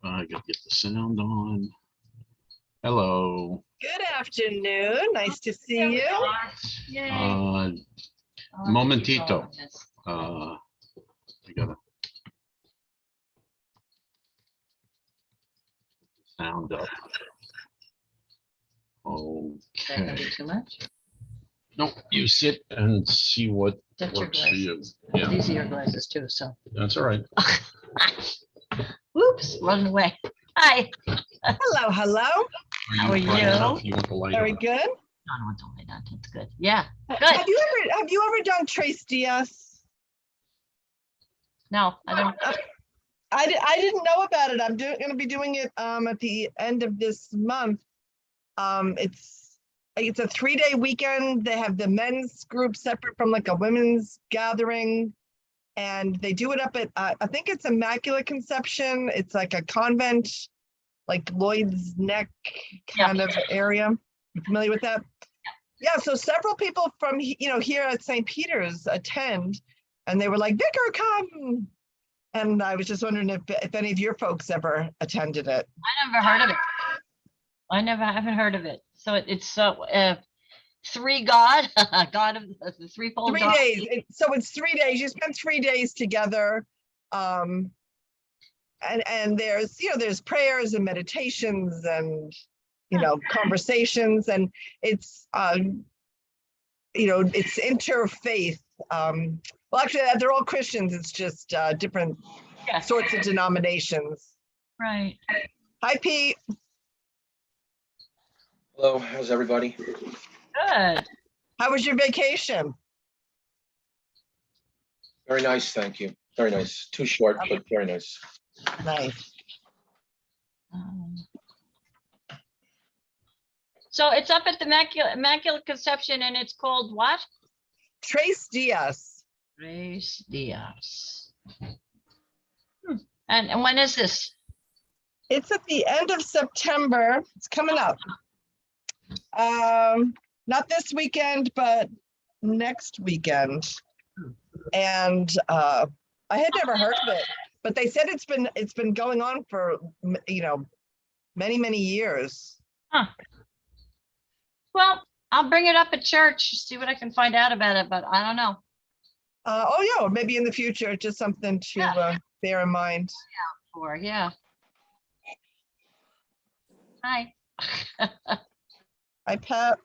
I gotta get the sound on. Hello. Good afternoon. Nice to see you. Uh, momentito. I gotta sound up. Okay. Too much? No, you sit and see what That's your works for you. glasses. Yeah, These are your glasses too, so. that's all right. Whoops, running away. Hi. Hello, hello. How are bright you? enough? You want the light Very on? good. No, no, don't wait on. It's good. Yeah, good. Have you ever done Trace Diaz? No, I don't. I didn't know about it. I'm going to be doing it at the end of this month. It's a 3-day weekend. They have the men's group separate from like a women's gathering, and they do it up at I think it's Immaculate Conception. It's like a convent, like Lloyd's Neck kind of area. You familiar with that? Yeah. So several people from here at St. Peter's attend, and they were like, "Vicar, come!" And I was just wondering if any of your folks ever attended it. I never heard of it. I haven't heard of it. So it's three God, God of the threefold 3 God. days. So it's 3 days. You spend 3 days together. And there's prayers and meditations and, conversations, and it's, it's interfaith. Well, actually, they're all Christians. It's just different Yes. sorts of denominations. Right. Hi, Pete. Hello, how's everybody? Good. How was your vacation? Very nice, thank you. Very nice. Too short, but very nice. Nice. So it's up at the Immaculate Conception, and it's called what? Trace Diaz. Trace Diaz. And when is this? It's at the end of September. It's coming up. Not this weekend, but next weekend. And I had never heard of it, but they said it's been going on for many, many years. Huh. Well, I'll bring it up at church, see what I can find out about it, but I don't know. Oh yeah, maybe in the future, just something to bear in mind. Or yeah. Hi. Hi, Pat.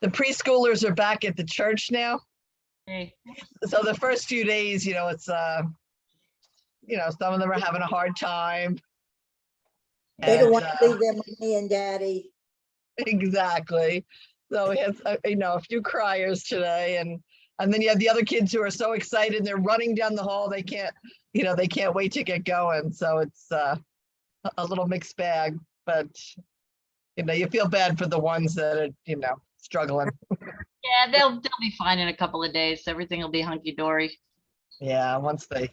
The preschoolers are back at the church now. Hey. So the first few days, it's some of them are having a hard time. They don't want to leave their mommy and daddy. Exactly. So we have, a few criers today, and then you have the other kids who are so excited. They're running down the hall. They can't wait to get going. So it's a little mixed bag, but you feel bad for the ones that are, struggling. Yeah, they'll be fine in a couple of days. Everything will be hunky dory. Yeah, once they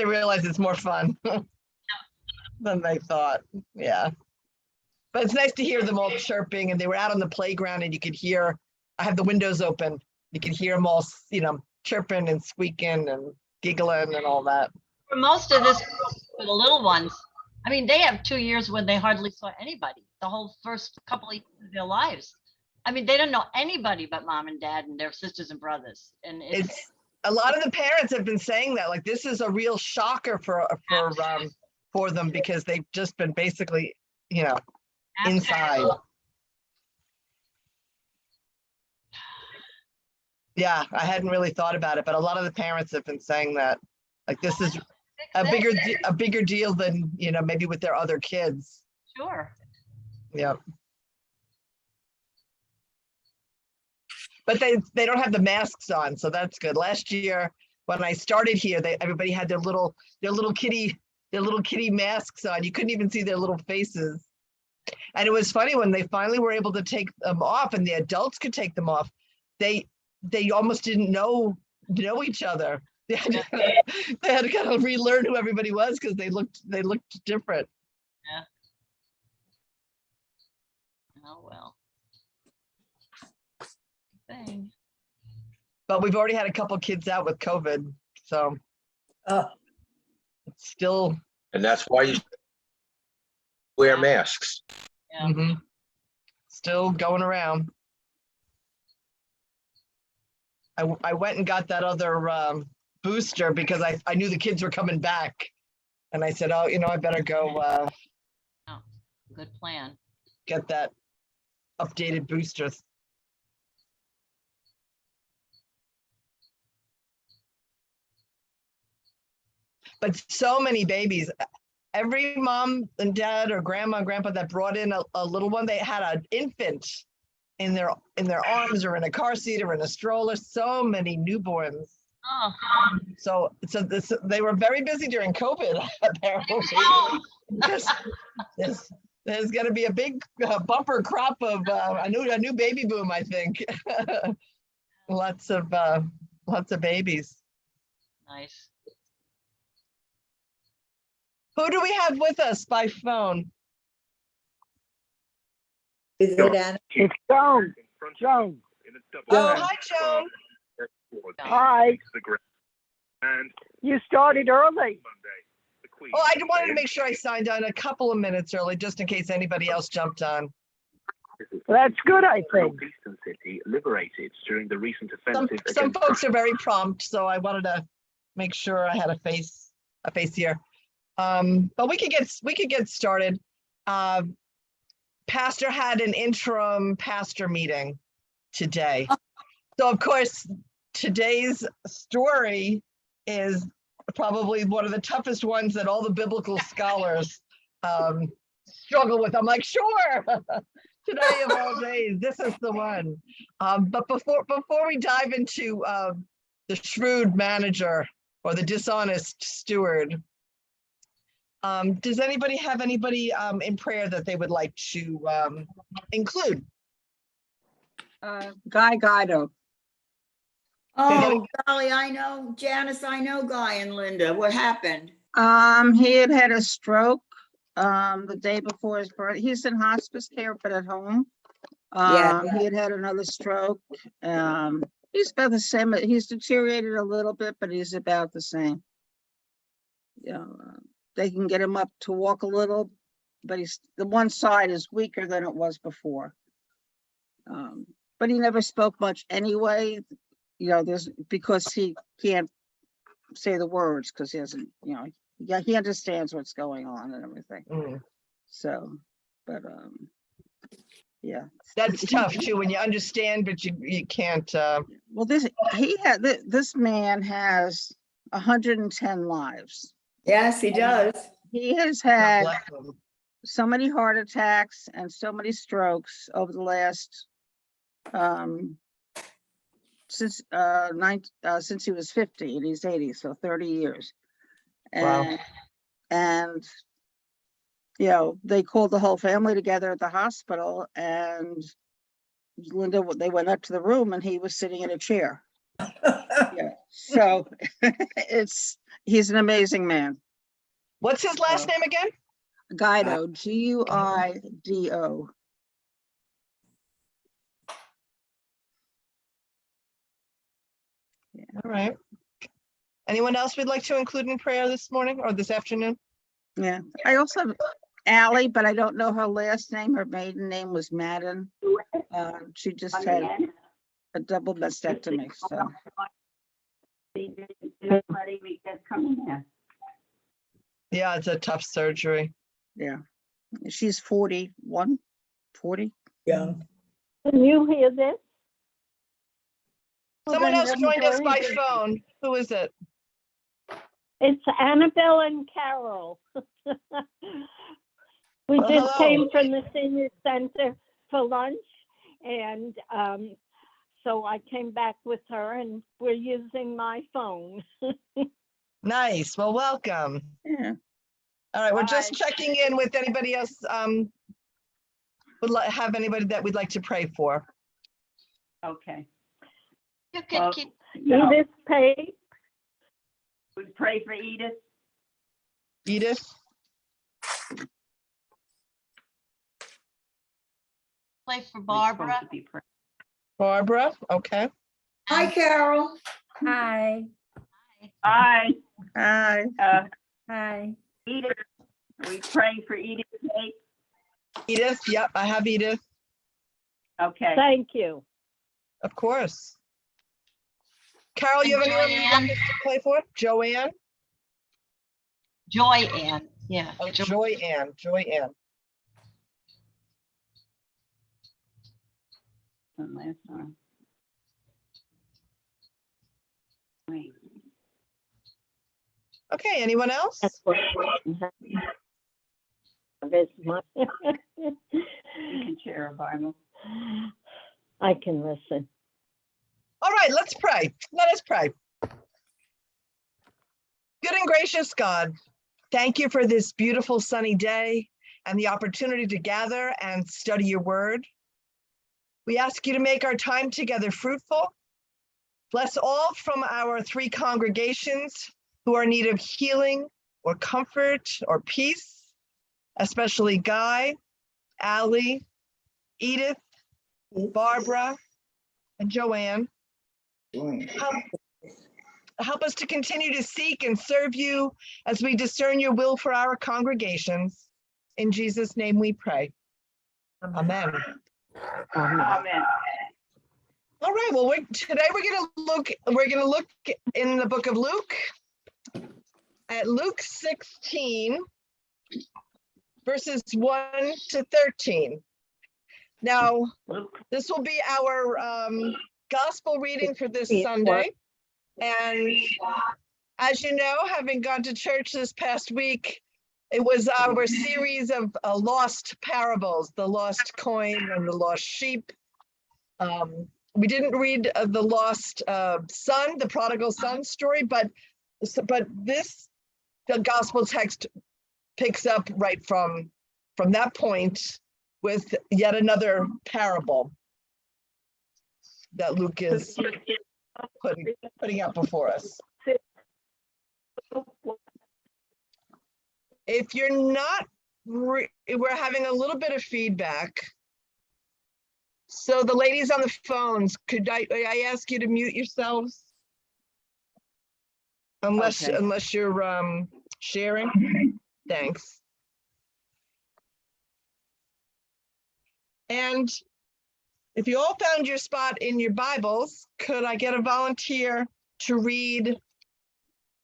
realize it's more fun than they thought. Yeah. But it's nice to hear them all chirping, and they were out on the playground, and you could hear, I have the windows open. You could hear them all, chirping and squeaking and giggling and all that. For most of this, for the little ones, I mean, they have 2 years when they hardly saw anybody, the whole first couple of years of their lives. I mean, they don't know anybody but mom and dad and their sisters and brothers. And It's a lot of the parents have been saying that, like, this is a real shocker for them, because they've just been basically, inside. Yeah, I hadn't really thought about it, but a lot of the parents have been saying that, like, this is a bigger deal than, maybe with their other kids. Sure. Yeah. But they don't have the masks on, so that's good. Last year when I started here, everybody had their little kitty masks on. You couldn't even see their little faces. And it was funny when they finally were able to take them off, and the adults could take them off. They almost didn't know each other. They had to kind of relearn who everybody was, because they looked different. Yeah. Oh, well. Thing. But we've already had a couple kids out with COVID, so it's still, And that's why you wear masks. Yeah. mhm, still going around. I went and got that other booster because I knew the kids were coming back. And I said, oh, I better go Good plan. get that updated booster. But so many babies. Every mom and dad or grandma and grandpa that brought in a little one, they had an infant in their arms or in a car seat or in a stroller. So many newborns. Oh, So they were very busy during COVID, apparently. There's going to be a big bumper crop of a new baby boom, I think. Lots of babies. nice. Who do we have with us by phone? Is it Anna? It's Joan. Joan. Oh, hi, Joan. Hi. And You started early. Monday, the Queen. Oh, I wanted to make sure I signed on a couple of minutes early, just in case anybody else jumped on. That's good, I think. Northeastern city liberated during the recent Some offensive against folks are very prompt, so I wanted to make sure I had a face here. But we could get started. Pastor had an interim pastor meeting today. So of course, today's story is probably one of the toughest ones that all the biblical scholars struggle with. I'm like, sure, today of all days, this is the one. But before we dive into the shrewd manager or the dishonest steward, does anybody have anybody in prayer that they would like to include? Guy Guido. Oh, golly, I know, Janice, I know Guy and Linda. What happened? He had a stroke the day before his birth. He's in hospice care, but at home. Yeah. He had another stroke. He's about the same. He's deteriorated a little bit, but he's about the same. They can get him up to walk a little, but the one side is weaker than it was before. But he never spoke much anyway. Because he can't say the words because he hasn't, he understands what's going on and everything. Mm. So, but yeah. That's tough too, when you understand, but you can't. Well, this man has 110 lives. Yes, he does. He has God had bless him. so many heart attacks and so many strokes over the last since he was 50 and he's 80, so 30 years. Wow. And they called the whole family together at the hospital, and Linda, they went up to the room and he was sitting in a chair. Yeah. So he's an amazing man. What's his last name again? Guido, Guido. All right. Anyone else we'd like to include in prayer this morning or this afternoon? Yeah, I also have Allie, but I don't know her last name. Her maiden name was Madden. She just had a double mastectomy, so. Yeah, it's a tough surgery. Yeah, she's 41, 40. Yeah. Can you hear this? Someone else joined us by phone. Who is it? It's Annabelle and Carol. We Well, just hello. came from the senior center for lunch, and so I came back with her, and we're using my phone. Nice. Well, welcome. Yeah, All right, we're just Hi. checking in with anybody else. Have anybody that we'd like to pray for? Okay. You can keep, Edith Page, We pray for Edith. Edith? play for We're supposed Barbara. to be praying. Barbara, okay. Hi, Carol. Hi, Hi, Hi. hi. Edith. Are we praying for Edith today? Edith, yep, I have Edith, Okay. Thank you. of course. Carol, you have And anyone you want Joanne. us to play for? Joanne? Joy Ann, yeah. Oh, Joanne, Joanne. One last time. Wait, Okay, anyone else? That's what. This month. you can share a Bible. I can listen. All right, let's pray. Let us pray. Good and gracious God, thank you for this beautiful sunny day and the opportunity to gather and study your word. We ask you to make our time together fruitful. Bless all from our 3 congregations who are in need of healing or comfort or peace, especially Guy, Allie, Edith, Barbara, and Joanne. Help us to continue to seek and serve you as we discern your will for our congregations. In Jesus' name we pray. Amen. Amen. All right, well, today we're gonna look in the book of Luke at Luke 16, verses 1 to 13. Now, Luke. this will be our gospel reading for this Sunday. And as you know, having gone to church this past week, it was our series of lost parables, the lost coin and the lost sheep. We didn't read the lost son, the prodigal son story, but this, the gospel text picks up right from that point with yet another parable that Luke is putting out before us. If you're not, we're having a little bit of feedback. So the ladies on the phones, could I ask you to mute yourselves? Unless you're sharing, thanks. And if you all found your spot in your Bibles, could I get a volunteer to read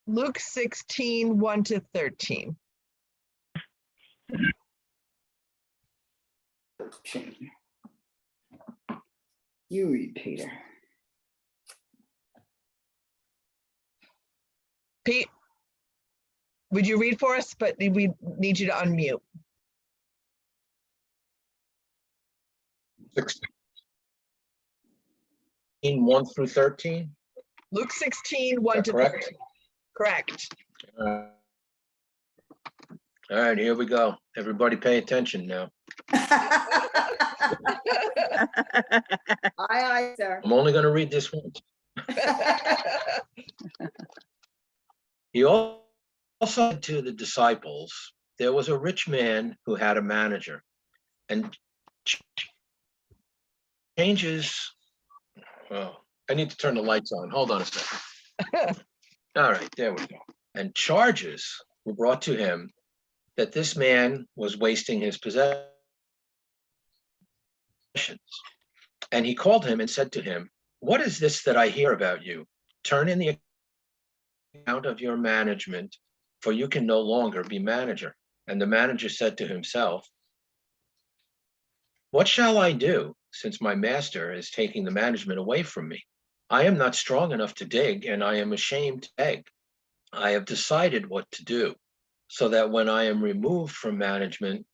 Luke 16, 1 to 13? You read, Peter. Pete, would you read for us? But we need you to unmute. 16, 1 through 13. Luke 16, 1 Is to that correct? 13. Correct. All right, here we go. Everybody pay attention now. Aye, sir. I'm only going to read this once. He also said to the disciples, there was a rich man who had a manager, and changes. Oh, I need to turn the lights on. Hold on a second. All right, there we go. And charges were brought to him that this man was wasting his possessions. And he called him and said to him, what is this that I hear about you? Turn in the account of your management, for you can no longer be manager. And the manager said to himself, what shall I do, since my master is taking the management away from me? I am not strong enough to dig, and I am ashamed to beg. I have decided what to do, so that when I am removed from management,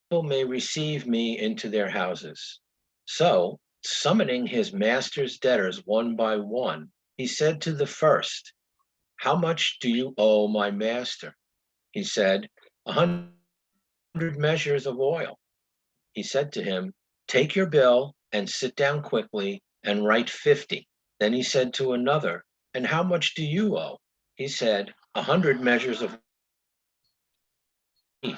people may receive me into their houses. So, summoning his master's debtors one by one, he said to the first, how much do you owe my master? He said, 100 measures of oil. He said to him, take your bill and sit down quickly and write 50. Then he said to another, and how much do you owe? He said, 100 measures of wheat.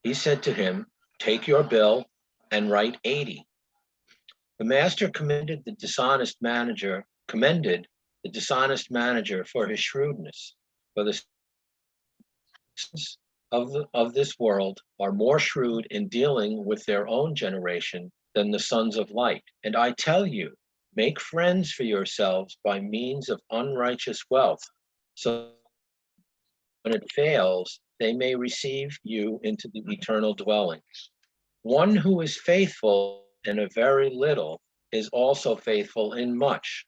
He said to him, take your bill and write 80. The master commended the dishonest manager for his shrewdness, for the of this world are more shrewd in dealing with their own generation than the sons of light. And I tell you, make friends for yourselves by means of unrighteous wealth, so when it fails, they may receive you into the eternal dwellings. One who is faithful in a very little is also faithful in much,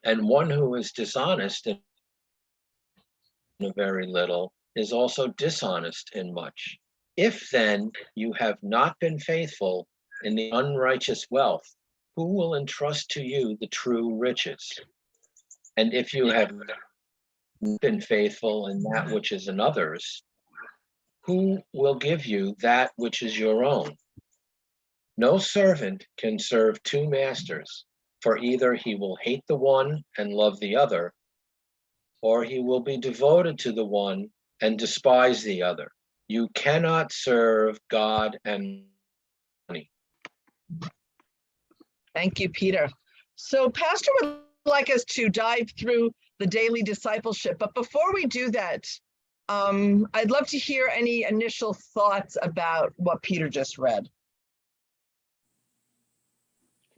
and one who is dishonest in a very little is also dishonest in much. If then you have not been faithful in the unrighteous wealth, who will entrust to you the true riches? And if you have been faithful in that which is another's, who will give you that which is your own? No servant can serve two masters, for either he will hate the one and love the other, or he will be devoted to the one and despise the other. You cannot serve God and money. Thank you, Peter. So Pastor would like us to dive through the daily discipleship, but before we do that, I'd love to hear any initial thoughts about what Peter just read.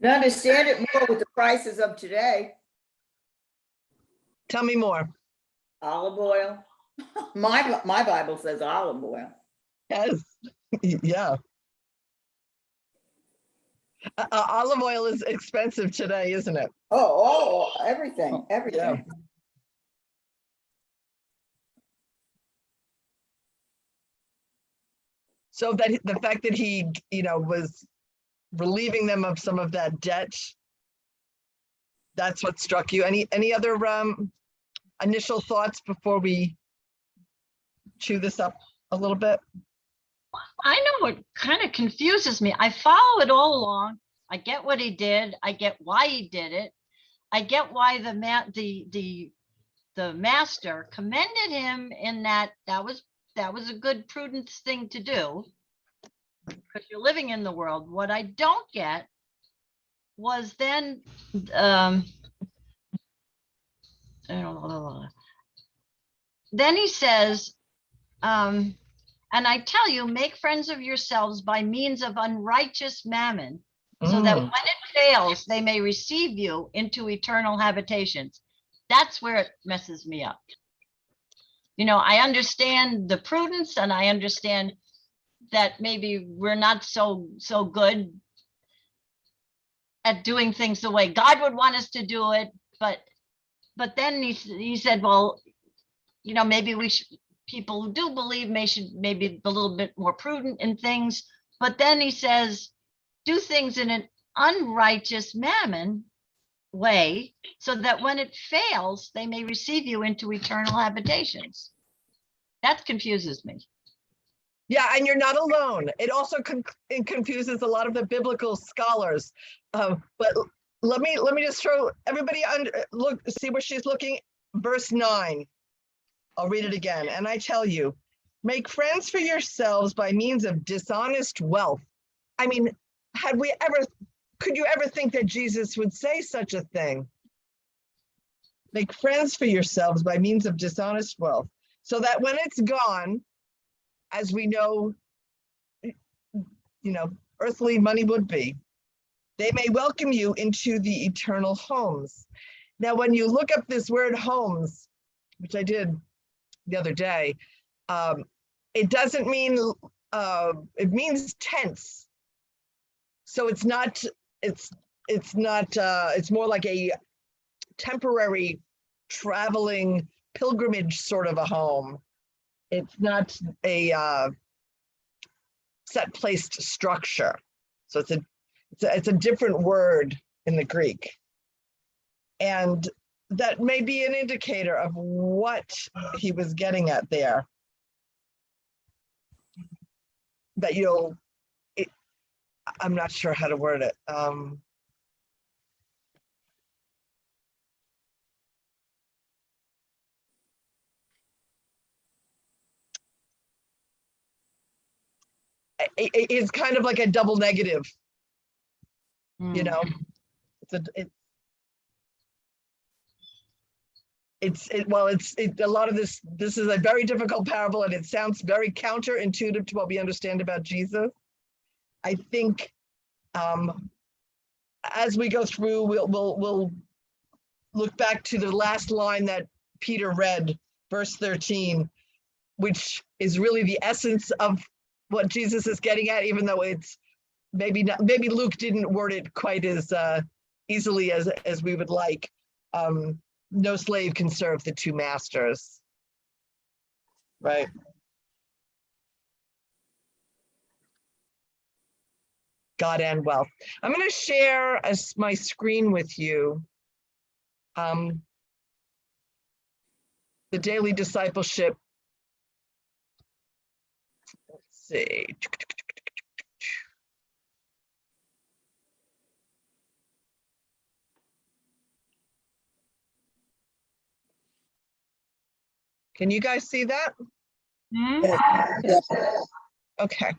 To understand it more with the prices of today, Tell me more. olive oil. My Bible says olive oil. Yes, yeah. Olive oil is expensive today, isn't it? Oh, everything, everything. So that the fact that he, was relieving them of some of that debt, that's what struck you. Any other initial thoughts before we chew this up a little bit? I know what kind of confuses me. I follow it all along. I get what he did. I get why he did it. I get why the master commended him in that was a good prudent thing to do, because you're living in the world. What I don't get was then then he says, and I tell you, make friends of yourselves by means of unrighteous mammon, so that when it fails, they may receive you into eternal habitations. That's where it messes me up. I understand the prudence, and I understand that maybe we're not so good at doing things the way God would want us to do it. But then he said, well, maybe people who do believe should maybe be a little bit more prudent in things. But then he says, do things in an unrighteous mammon way, so that when it fails, they may receive you into eternal habitations. That confuses me. Yeah, and you're not alone. It also confuses a lot of the biblical scholars. But let me just throw everybody see where she's looking. Verse 9. I'll read it again. And I tell you, make friends for yourselves by means of dishonest wealth. I mean, could you ever think that Jesus would say such a thing? Make friends for yourselves by means of dishonest wealth, so that when it's gone, as we know, earthly money would be, they may welcome you into the eternal homes. Now, when you look up this word homes, which I did the other day, it doesn't mean, it means tents. So it's more like a temporary traveling pilgrimage sort of a home. It's not a set placed structure. So it's a different word in the Greek. And that may be an indicator of what he was getting at there. That I'm not sure how to word it. It's kind of like a double negative you know, a lot of this is a very difficult parable, and it sounds very counterintuitive to what we understand about Jesus. I think as we go through, we'll look back to the last line that Peter read, verse 13, which is really the essence of what Jesus is getting at, even though it's maybe Luke didn't word it quite as easily as we would like. No slave can serve the two masters. Right. God and wealth. I'm going to share my screen with you. The daily discipleship. Let's see. Can you guys see that? Yes. Okay.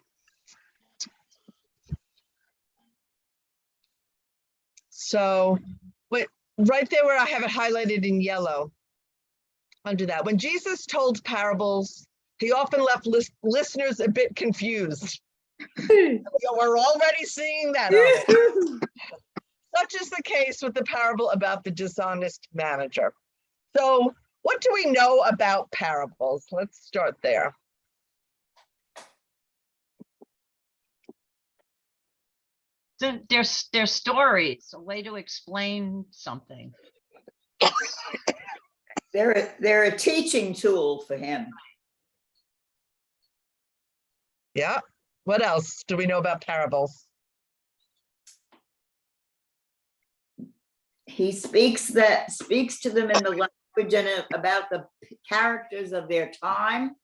So, right there where I have it highlighted in yellow, under that, when Jesus told parables, he often left listeners a bit confused. We're already seeing that. Such is the case with the parable about the dishonest manager. So, what do we know about parables? Let's start there. They're stories, a way to explain something. They're a teaching tool for him. Yeah. What else do we know about parables? He speaks to them in the language and about the characters of their time,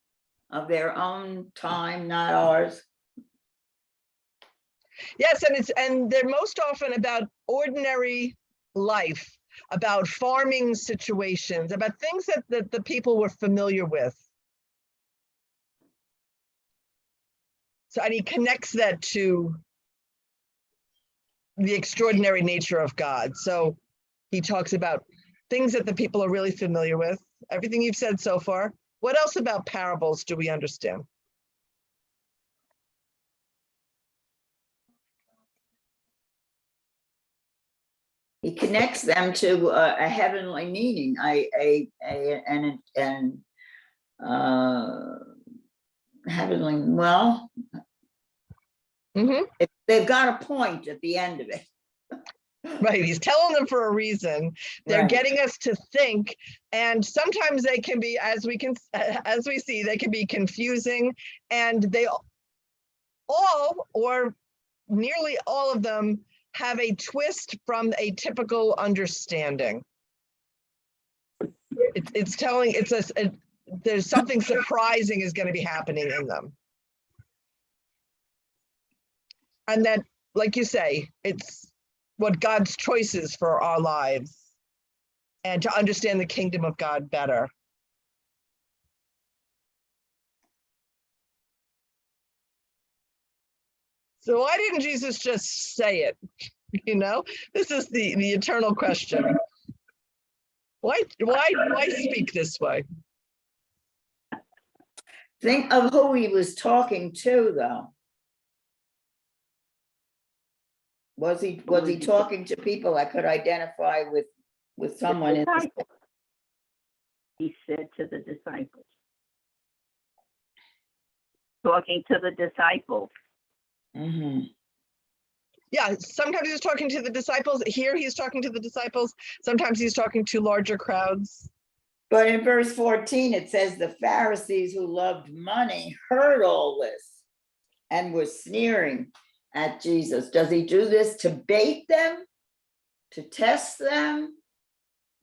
of their own time, not ours. Yes, and they're most often about ordinary life, about farming situations, about things that the people were familiar with. So, and he connects that to the extraordinary nature of God. So he talks about things that the people are really familiar with, everything you've said so far. What else about parables do we understand? He connects them to a heavenly meaning, heavenly. Well, they've got a point at the end of it. Right, he's telling them for a reason. They're Right. getting us to think, and sometimes they can be, as we see, they can be confusing, and they all, or nearly all of them, have a twist from a typical understanding. There's something surprising is going to be happening in them. And that, like you say, it's what God's choice is for our lives and to understand the kingdom of God better. So why didn't Jesus just say it? You know, this is the eternal question. Why speak this way? Think of who he was talking to, though. Was he talking to people that could identify with someone in this? He said to the disciples. Talking to the disciples. Mm-hmm. Yeah, sometimes he's talking to the disciples. Here he's talking to the disciples. Sometimes he's talking to larger crowds. But in verse 14, it says the Pharisees who loved money heard all this and were sneering at Jesus. Does he do this to bait them, to test them?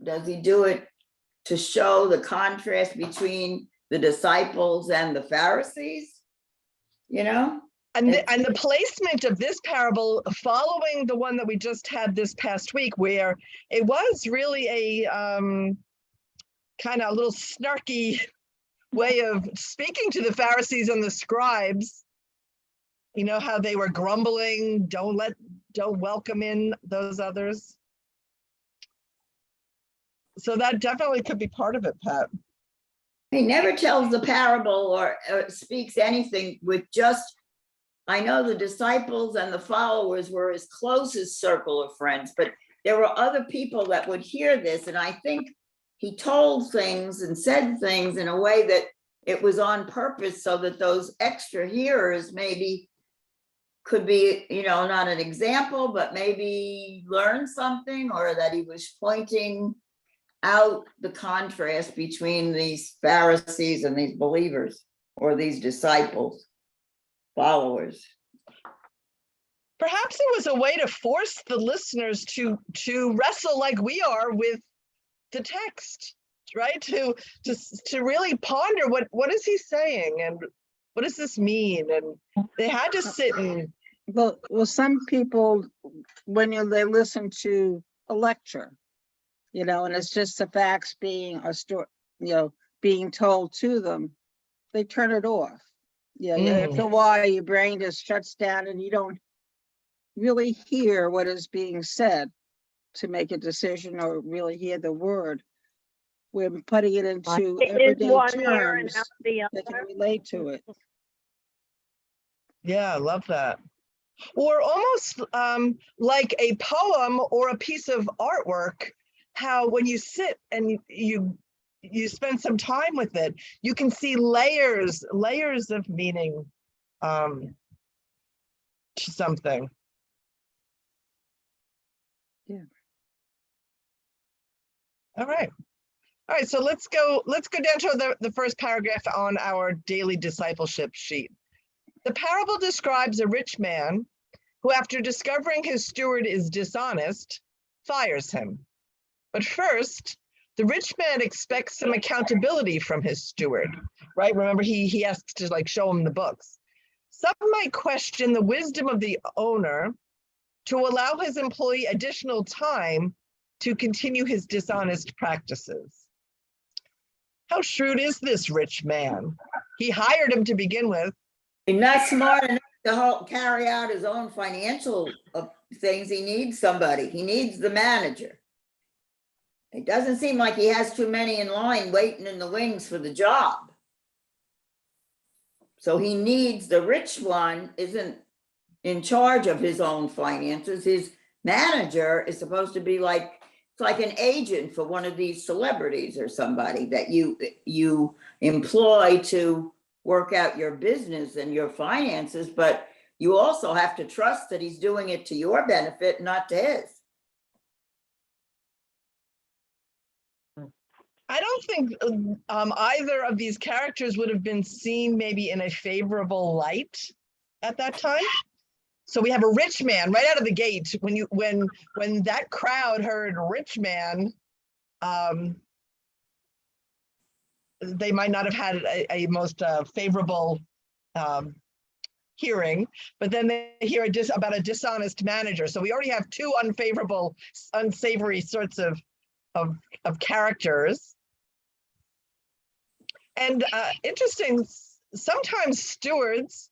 Does he do it to show the contrast between the disciples and the Pharisees? You know? And the placement of this parable following the one that we just had this past week, where it was really a kind of a little snarky way of speaking to the Pharisees and the scribes. You know how they were grumbling, don't let don't welcome in those others. So that definitely could be part of it, Pat. He never tells the parable or speaks anything with just, I know the disciples and the followers were his closest circle of friends, but there were other people that would hear this. And I think he told things and said things in a way that it was on purpose so that those extra hearers maybe could be, you know, not an example, but maybe learn something, or that he was pointing out the contrast between these Pharisees and these believers, or these disciples, followers. Perhaps it was a way to force the listeners to wrestle like we are with the text, right? To really ponder what is he saying and what does this mean? And they had to sit and Well, some people, when they listen to a lecture, you know, and it's just the facts being a story, you know, being told to them, they turn it off. Yeah, after a while, your brain just shuts down and you don't really hear what is being said to make a decision or really hear the word. We're putting it into It is everyday one ear and terms out the that can other. relate to it. yeah, I love that. Or almost like a poem or a piece of artwork, how when you sit and you spend some time with it, you can see layers of meaning to something. Yeah. All right. So let's go down to the first paragraph on our daily discipleship sheet. The parable describes a rich man who, after discovering his steward is dishonest, fires him. But first, the rich man expects some accountability from his steward, right? Remember, he asks to like show him the books. Some might question the wisdom of the owner to allow his employee additional time to continue his dishonest practices. How shrewd is this rich man? He hired him to begin with. He's not smart enough to carry out his own financial things. He needs somebody. He needs the manager. It doesn't seem like he has too many in line waiting in the wings for the job. So he needs, the rich one isn't in charge of his own finances. His manager is supposed to be like, it's like an agent for one of these celebrities or somebody that you employ to work out your business and your finances, but you also have to trust that he's doing it to your benefit, not to his. I don't think either of these characters would have been seen maybe in a favorable light at that time. So we have a rich man right out of the gate. When that crowd heard rich man, they might not have had a most favorable hearing, but then they hear about a dishonest manager. So we already have two unfavorable, unsavory sorts of characters. And interesting, sometimes stewards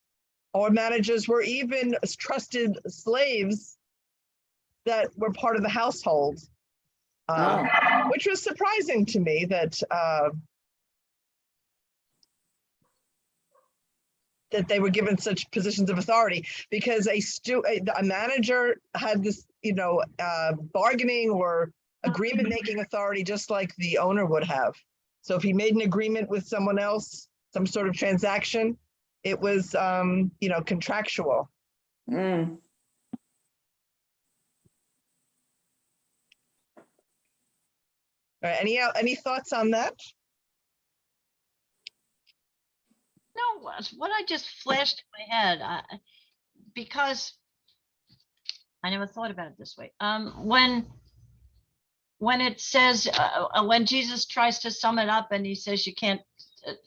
or managers were even trusted slaves that were part of the household, which was surprising to me that that they were given such positions of authority, because a manager had this, bargaining or agreement making authority just like the owner would have. So if he made an agreement with someone else, some sort of transaction, it was, contractual. Mm. All right, any thoughts on that? No, what I just flashed in my head, because I never thought about it this way. When it says, when Jesus tries to sum it up and he says you can't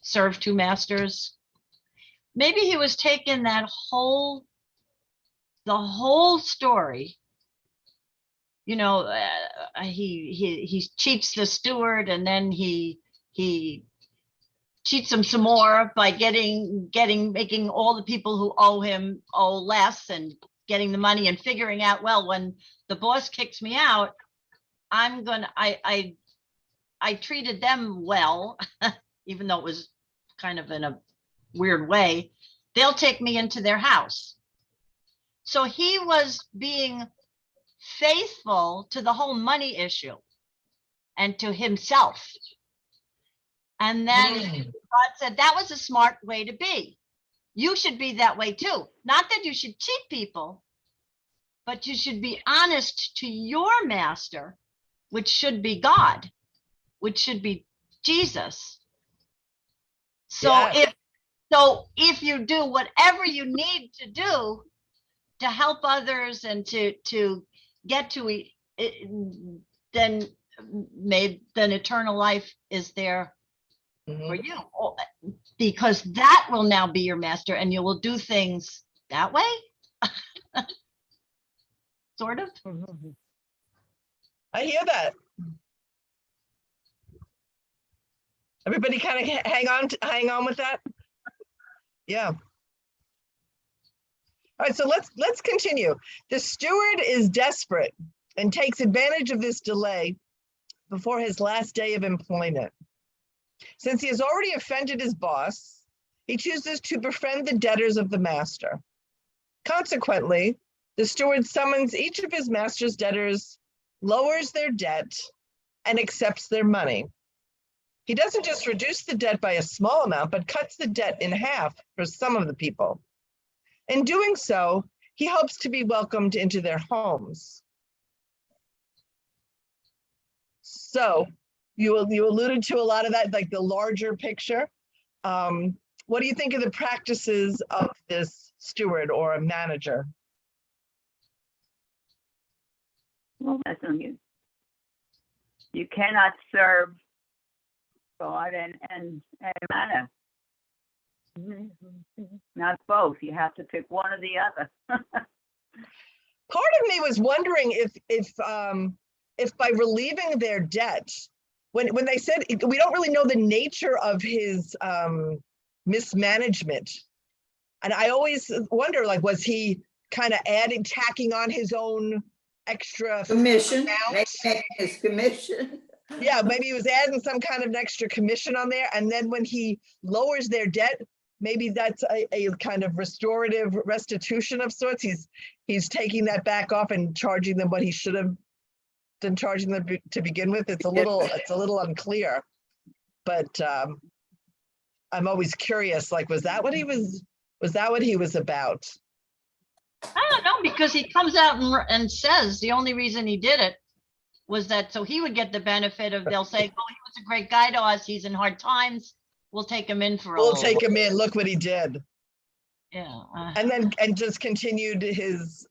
serve two masters, maybe he was taking the whole story. He cheats the steward, and then he cheats him some more by making all the people who owe him owe less, and getting the money and figuring out, well, when the boss kicks me out, I treated them well, even though it was kind of in a weird way. They'll take me into their house. So he was being faithful to the whole money issue and to himself. And then God said that was a smart way to be. You should be that way too. Not that you should cheat people, but you should be honest to your master, which should be God, which should be Jesus. So Yes. if you do whatever you need to do to help others and to get to it, then eternal life is there for you, because that will now be your master, and you will do things that way. Sort of. I hear that. Everybody kind of hang on with that. Yeah. All right, so let's continue. The steward is desperate and takes advantage of this delay before his last day of employment. Since he has already offended his boss, he chooses to befriend the debtors of the master. Consequently, the steward summons each of his master's debtors, lowers their debt, and accepts their money. He doesn't just reduce the debt by a small amount, but cuts the debt in half for some of the people. In doing so, he hopes to be welcomed into their homes. So you alluded to a lot of that, like the larger picture. What do you think of the practices of this steward or a manager? Well, listen, you cannot serve God and manna. Not both. You have to pick one or the other. Part of me was wondering if by relieving their debt, when they said we don't really know the nature of his mismanagement, and I always wonder, like, was he kind of tacking on his own extra Commission, amount? making his commission. Yeah, maybe he was adding some kind of an extra commission on there, and then when he lowers their debt, maybe that's a kind of restitution of sorts. He's taking that back off and charging them what he should have been charging them to begin with. It's a little unclear, but I'm always curious. Like, was that what he was about? I don't know, because he comes out and says the only reason he did it was that so he would get the benefit of, they'll say, oh, he was a great guy to us. He's in hard times. We'll take him in for a We'll little take while. him in. Look what he did. Yeah. And just continued his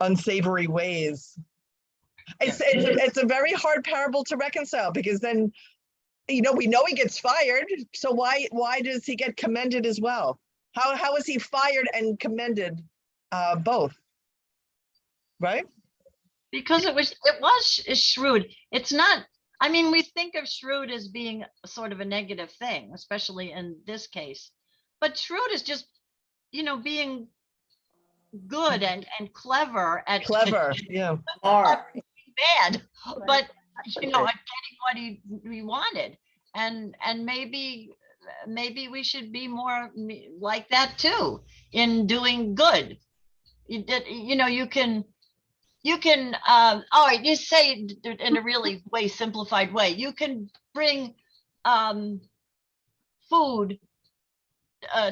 unsavory ways. It's a very hard parable to reconcile, because then, we know he gets fired. So why does he get commended as well? How is he fired and commended both? Right? Because it was shrewd. It's not, I mean, we think of shrewd as being sort of a negative thing, especially in this case. But shrewd is just, being good and clever at Yeah. bad, but at getting what he wanted. And maybe we should be more like that too, in doing good. You can, all right, you say it in a really simplified way. You can bring food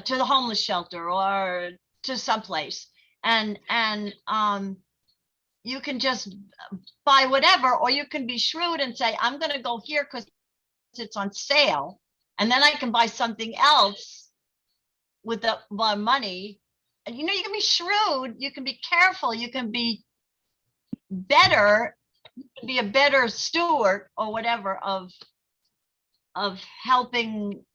to the homeless shelter or to someplace, and you can just buy whatever, or you can be shrewd and say, I'm going to go here because it's on sale, and then I can buy something else with the money. And you can be shrewd, you can be careful, you can be better, be a better steward or whatever of helping.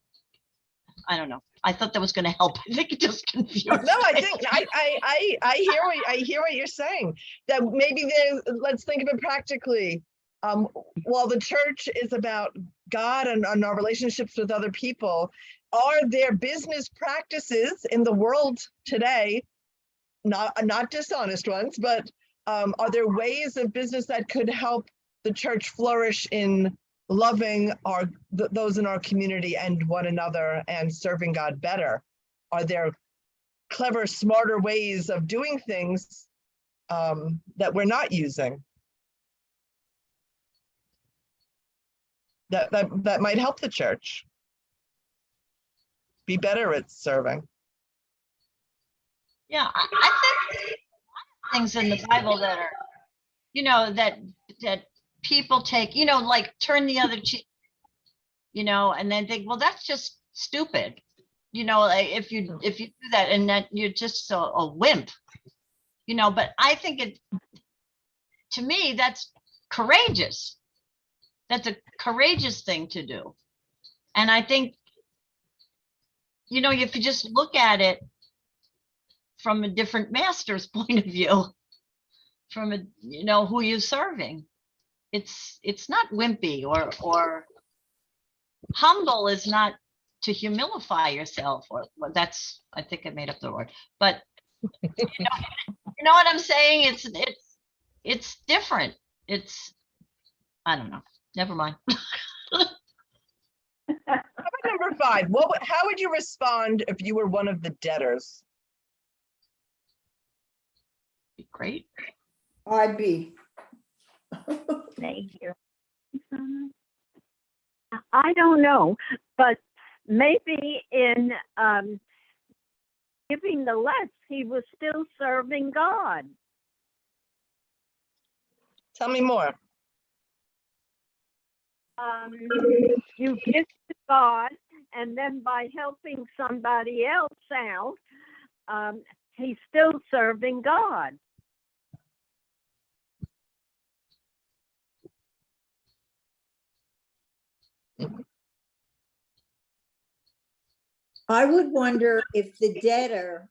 I don't know. I thought that was going to help. I think it just confused. No, I think I hear what you're saying. That maybe let's think of it practically. While the church is about God and our relationships with other people, are there business practices in the world today not dishonest ones, but are there ways of business that could help the church flourish in loving those in our community and one another and serving God better? Are there clever, smarter ways of doing things that we're not using that might help the church be better at serving? Yeah, I think things in the Bible that are, that people take, like turn the other cheek, and then think, well, that's just stupid. Like if you do that, and that you're just a wimp, but I think to me, that's courageous. That's a courageous thing to do. And I think, if you just look at it from a different master's point of view, from who you're serving, it's not wimpy or humble is not to humilify yourself, or that's, I think I made up the word, but you know what I'm saying? It's different. I don't know. Never mind. How about number 5? How would you respond if you were one of the debtors? Be great. I'd be. Thank you. I don't know, but maybe in giving the less, he was still serving God. Tell me more. You give to God, and then by helping somebody else out, he's still serving God. I would wonder if the debtor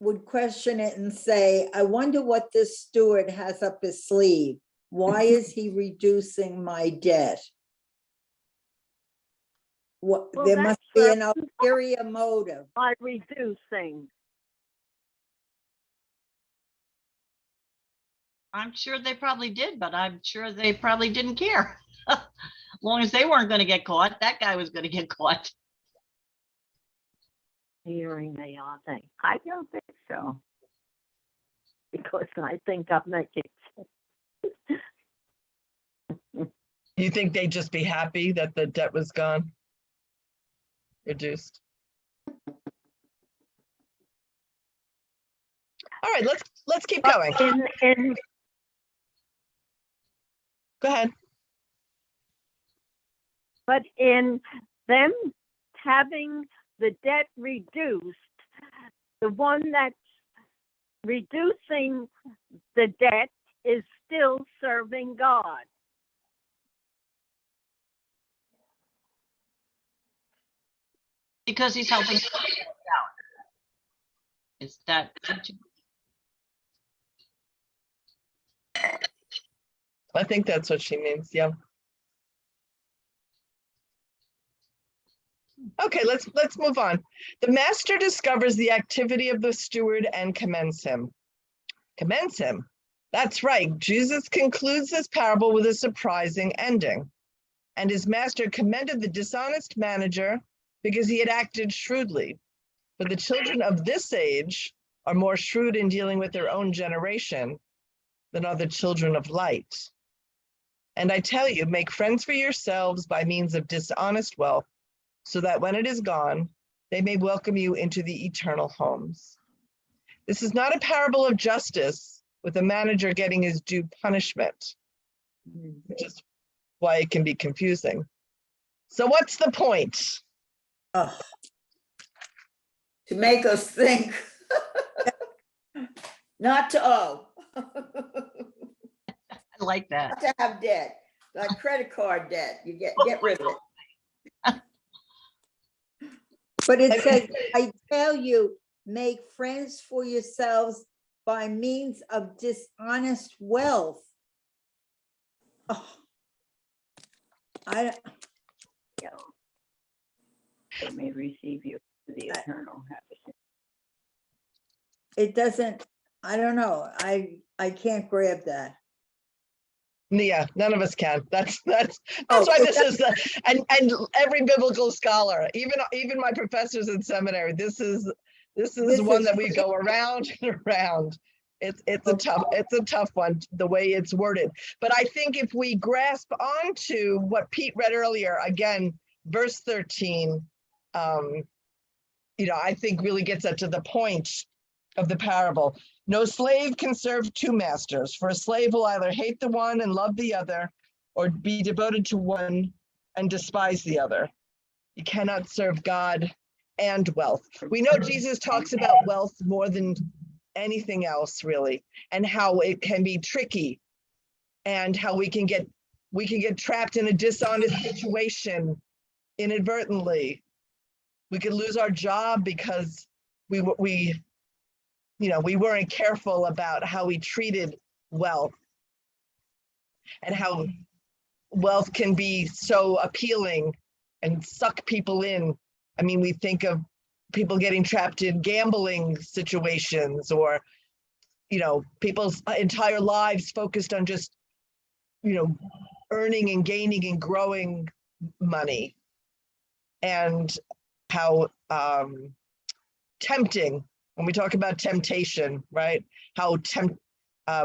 would question it and say, I wonder what this steward has up his sleeve. Why is he reducing my debt? What, Well, there that's must be an certain- ulterior motive. By reducing. I'm sure they probably did, but I'm sure they probably didn't care. As long as they weren't going to get caught, that guy was going to get caught. Hearing me, aren't they? I don't think so. Because I think I'm making sense. You think they'd just be happy that the debt was gone? Reduced. All right, let's keep going. In Go ahead. But in them having the debt reduced, the one that's reducing the debt is still serving God. Because he's helping out. Is that what you- I think that's what she means. Yeah. Okay, let's move on. The master discovers the activity of the steward and commends him. Commends him. That's right. Jesus concludes this parable with a surprising ending. And his master commended the dishonest manager because he had acted shrewdly. For the children of this age are more shrewd in dealing with their own generation than are the children of light. And I tell you, make friends for yourselves by means of dishonest wealth, so that when it is gone, they may welcome you into the eternal homes. This is not a parable of justice with a manager getting his due punishment, which is why it can be confusing. So what's the point? Oh. To make us think. Not to owe. I like that. Not to have debt, like credit card debt, you get rid of it. But it says, I tell you, make friends for yourselves by means of dishonest wealth. Oh. They may receive you to the eternal habitation. it doesn't, I don't know, I can't grab that. Yeah, none of us can. That's Oh, why so this is the, and every biblical scholar, even my professors in seminary, this is one is that we go around and around. It's a tough one, the way it's worded. But I think if we grasp onto what Pete read earlier, again, verse 13, I think really gets up to the point of the parable. No slave can serve two masters, for a slave will either hate the one and love the other, or be devoted to one and despise the other. You cannot serve God and wealth. We know Jesus talks about wealth more than anything else, really, and how it can be tricky, and how we can get trapped in a dishonest situation inadvertently. We could lose our job because we weren't careful about how we treated wealth, and how wealth can be so appealing and suck people in. I mean, we think of people getting trapped in gambling situations, or, people's entire lives focused on just, earning and gaining and growing money, and how tempting, when we talk about temptation, right? How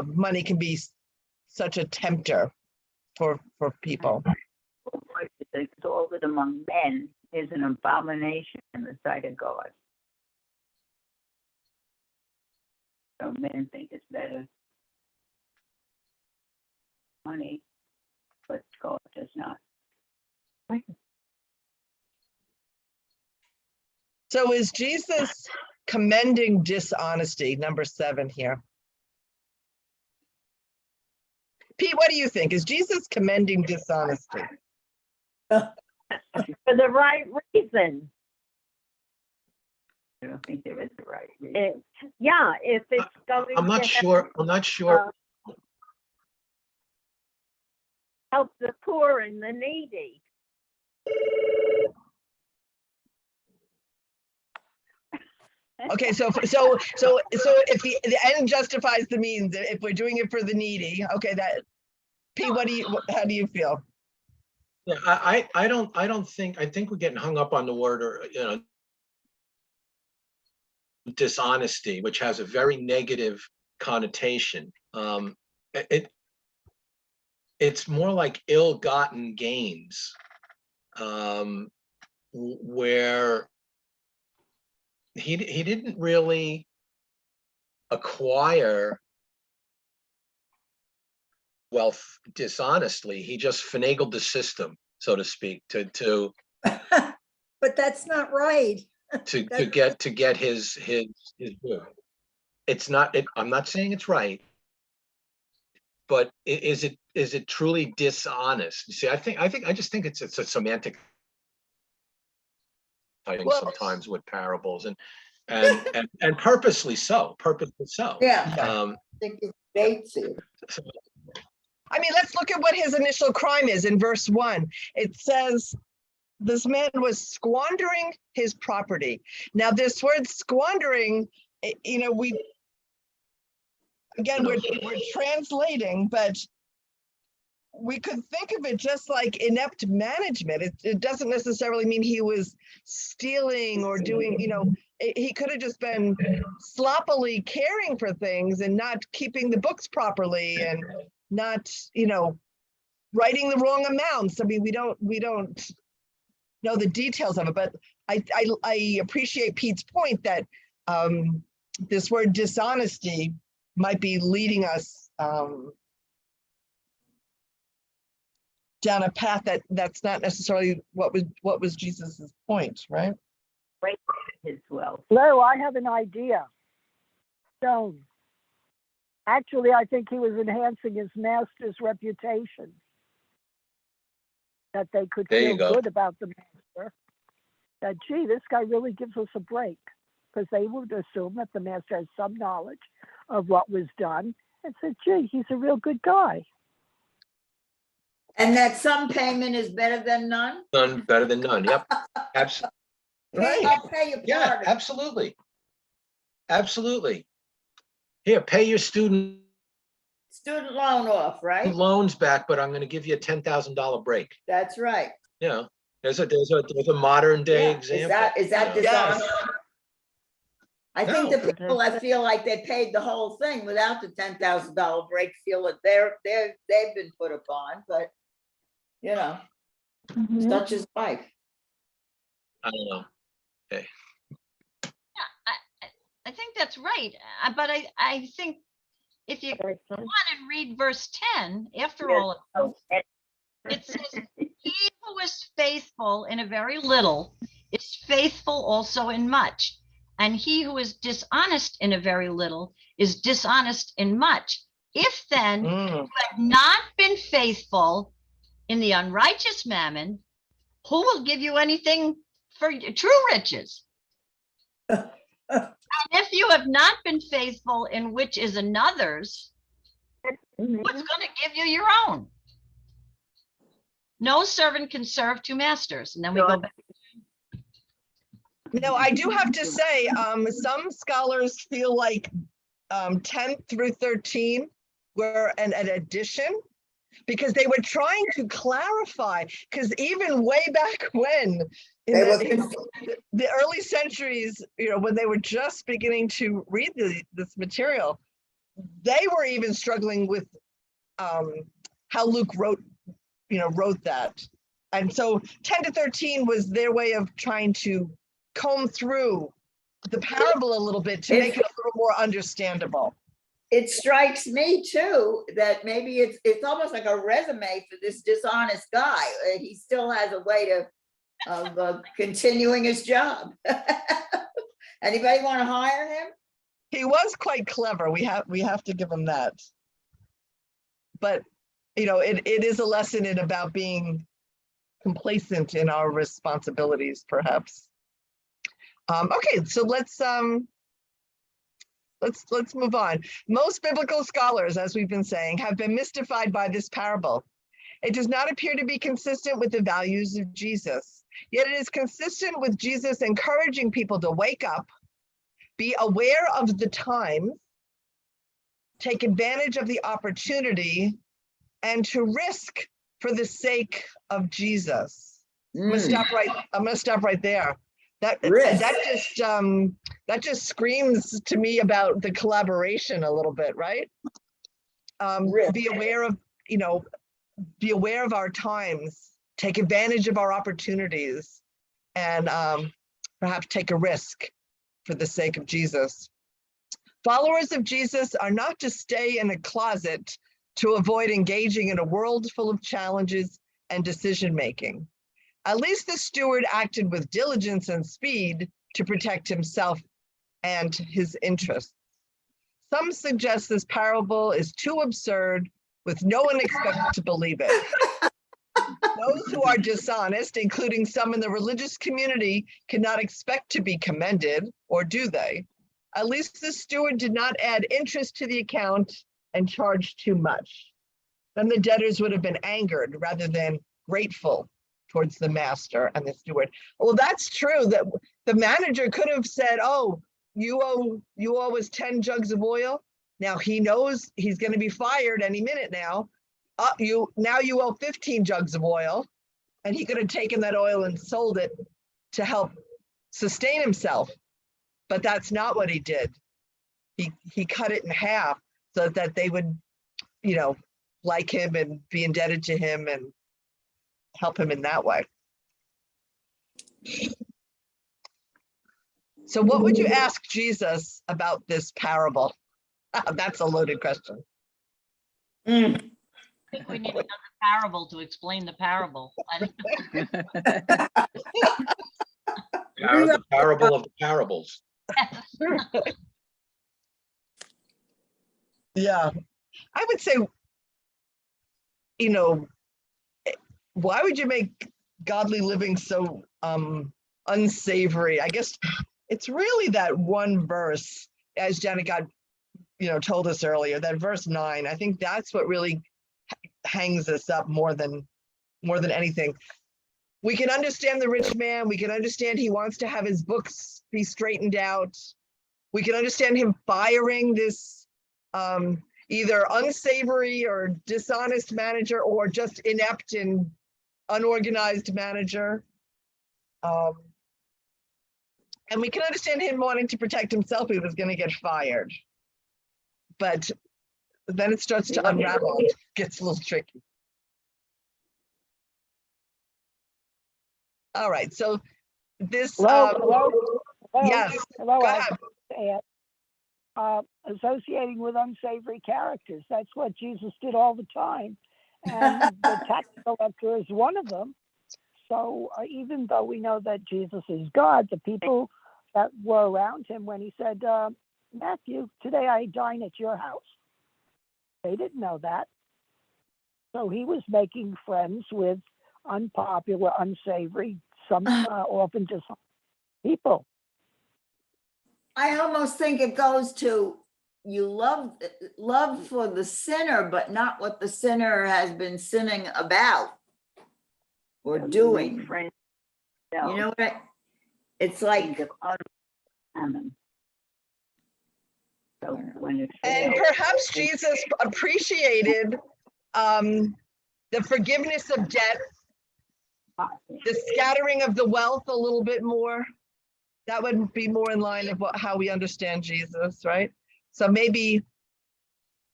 money can be such a tempter for people. Exalted among men is an abomination in the sight of God. So men think it's better money, but God does not. So is Jesus commending dishonesty? Number 7 here. Pete, what do you think? Is Jesus commending dishonesty? For the right reason. I don't think there is a right reason. If it's going I'm not to sure, I'm not sure. help the poor and the needy. Okay, so if the end justifies the means, if we're doing it for the needy, okay, that, Pete, how do you feel? Yeah, I don't think, I think we're getting hung up on the word, or, dishonesty, which has a very negative connotation. It's more like ill-gotten gains, where he didn't really acquire wealth dishonestly. He just finagled the system, so to speak, to But that's not right. to get his due. It's not, I'm not saying it's right, but is it truly dishonest? See, I just think it's a semantic thing sometimes with parables, and purposely so. Yeah. Um, I think it dates it. I mean, let's look at what his initial crime is in verse 1. It says, this man was squandering his property. Now, this word squandering, we're translating, but we could think of it just like inept management. It doesn't necessarily mean he was stealing or doing, he could have just been sloppily caring for things and not keeping the books properly, and not, writing the wrong amounts. I mean, we don't know the details of it, but I appreciate Pete's point that this word dishonesty might be leading us down a path that's not necessarily what was Jesus's point, right? His wealth. Lou, I have an idea. Stone. Actually, I think he was enhancing his master's reputation. That they could There you feel go. good about the master. That, gee, this guy really gives us a break. Because they would assume that the master has some knowledge of what was done, and said, gee, he's a real good guy. And that some payment is better than none? None better than none. Yep. Absolutely. I'll pay you Yeah, part of it. absolutely. Here, pay your student Student loan off, right? loans back, but I'm gonna give you a $10,000 break. That's right. You know, there's a modern day Yeah. example. Is that you know. Yes. dishonest? I think No. the people that feel like they paid the whole thing without the $10,000 break feel that they've been put upon, but you know, Mhm. such is life. I don't know. I think that's right, but I think if you Very go fun. on and read verse 10, after Yes. all, it says, he who is faithful in a very little is faithful also in much. And he who is dishonest in a very little is dishonest in much. If then you Mm. have not been faithful in the unrighteous mammon, who will give you anything for true riches? And if you have not been faithful in which is another's, Mhm. what's going to give you your own? No servant can serve two masters. And then we go back. No, I do have to say, some scholars feel like 10 through 13 were an addition because they were trying to clarify, because even way back when, in They were the early centuries, you know, when they were just beginning to read this material, they were even struggling with how Luke wrote that. And so 10 to 13 was their way of trying to comb through the parable a little bit to make it a little more understandable. It strikes me too, that maybe it's almost like a resume for this dishonest guy. He still has a way of continuing his job. Anybody want to hire him? He was quite clever. We have to give him that. But you know, it is a lesson in about being complacent in our responsibilities, perhaps. Okay, so let's move on. Most biblical scholars, as we've been saying, have been mystified by this parable. It does not appear to be consistent with the values of Jesus, yet it is consistent with Jesus encouraging people to wake up, be aware of the time, take advantage of the opportunity, and to risk for the sake of Jesus. I'm gonna stop right there. That just screams to me about the collaboration a little bit, right? Be aware of, be aware of our times, take advantage of our opportunities, and perhaps take a risk for the sake of Jesus. Followers of Jesus are not to stay in a closet to avoid engaging in a world full of challenges and decision-making. At least the steward acted with diligence and speed to protect himself and his interests. Some suggest this parable is too absurd, with no one expected to believe it. Those who are dishonest, including some in the religious community, cannot expect to be commended, or do they? At least the steward did not add interest to the account and charge too much. Then the debtors would have been angered rather than grateful towards the master and the steward. Well, that's true. That the manager could have said, "Oh, you owe us 10 jugs of oil." Now he knows he's going to be fired any minute now. You owe 15 jugs of oil, and he could have taken that oil and sold it to help sustain himself. But that's not what he did. He cut it in half so that they would, like him and be indebted to him and help him in that way. So what would you ask Jesus about this parable? That's a loaded question. I think we need another parable to explain the parable. The parable of the parables. Yeah, I would say, why would you make godly living so unsavory? I guess it's really that one verse, as Janet told us earlier, that verse 9. I think that's what really hangs us up more than anything. We can understand the rich man. We can understand he wants to have his books be straightened out. We can understand him firing this either unsavory or dishonest manager or just inept and unorganized manager. And we can understand him wanting to protect himself. He was going to get fired. But then it starts to unravel. It gets a little tricky. All right. So this. Hello. Yes. Hello. Go I ahead. have to add, associating with unsavory characters. That's what Jesus did all the time. And the tax collector is one of them. So even though we know that Jesus is God, the people that were around him when he said, Matthew, today I dine at your house. They didn't know that. So he was making friends with unpopular, unsavory, some often just people. I almost think it goes to you love for the sinner, but not what the sinner has been sinning about or doing. Friends, You know what? It's like, so when it And fails, perhaps Jesus appreciated the forgiveness of debt, the scattering of the wealth a little bit more. That would be more in line of how we understand Jesus, right? So maybe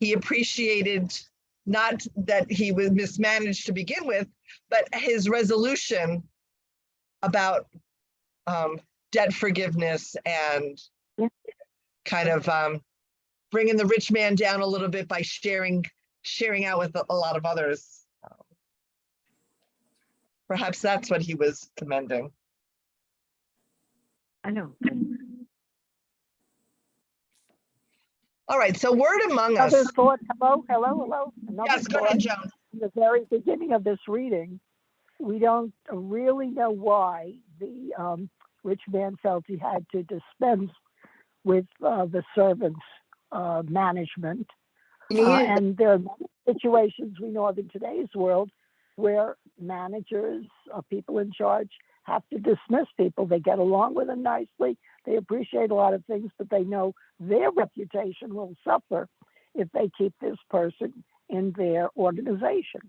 he appreciated not that he was mismanaged to begin with, but his resolution about debt forgiveness and kind of bringing the rich man down a little bit by sharing out with a lot of others. Perhaps that's what he was commending. I know. All right, so word among us. Another thought. Hello. Another Yes, go thought. ahead, Joan. In the very beginning of this reading, we don't really know why the rich man felt he had to dispense with the servants' management. And there are many situations we know of in today's world where managers or people in charge have to dismiss people. They get along with them nicely. They appreciate a lot of things, but they know their reputation will suffer if they keep this person in their organization.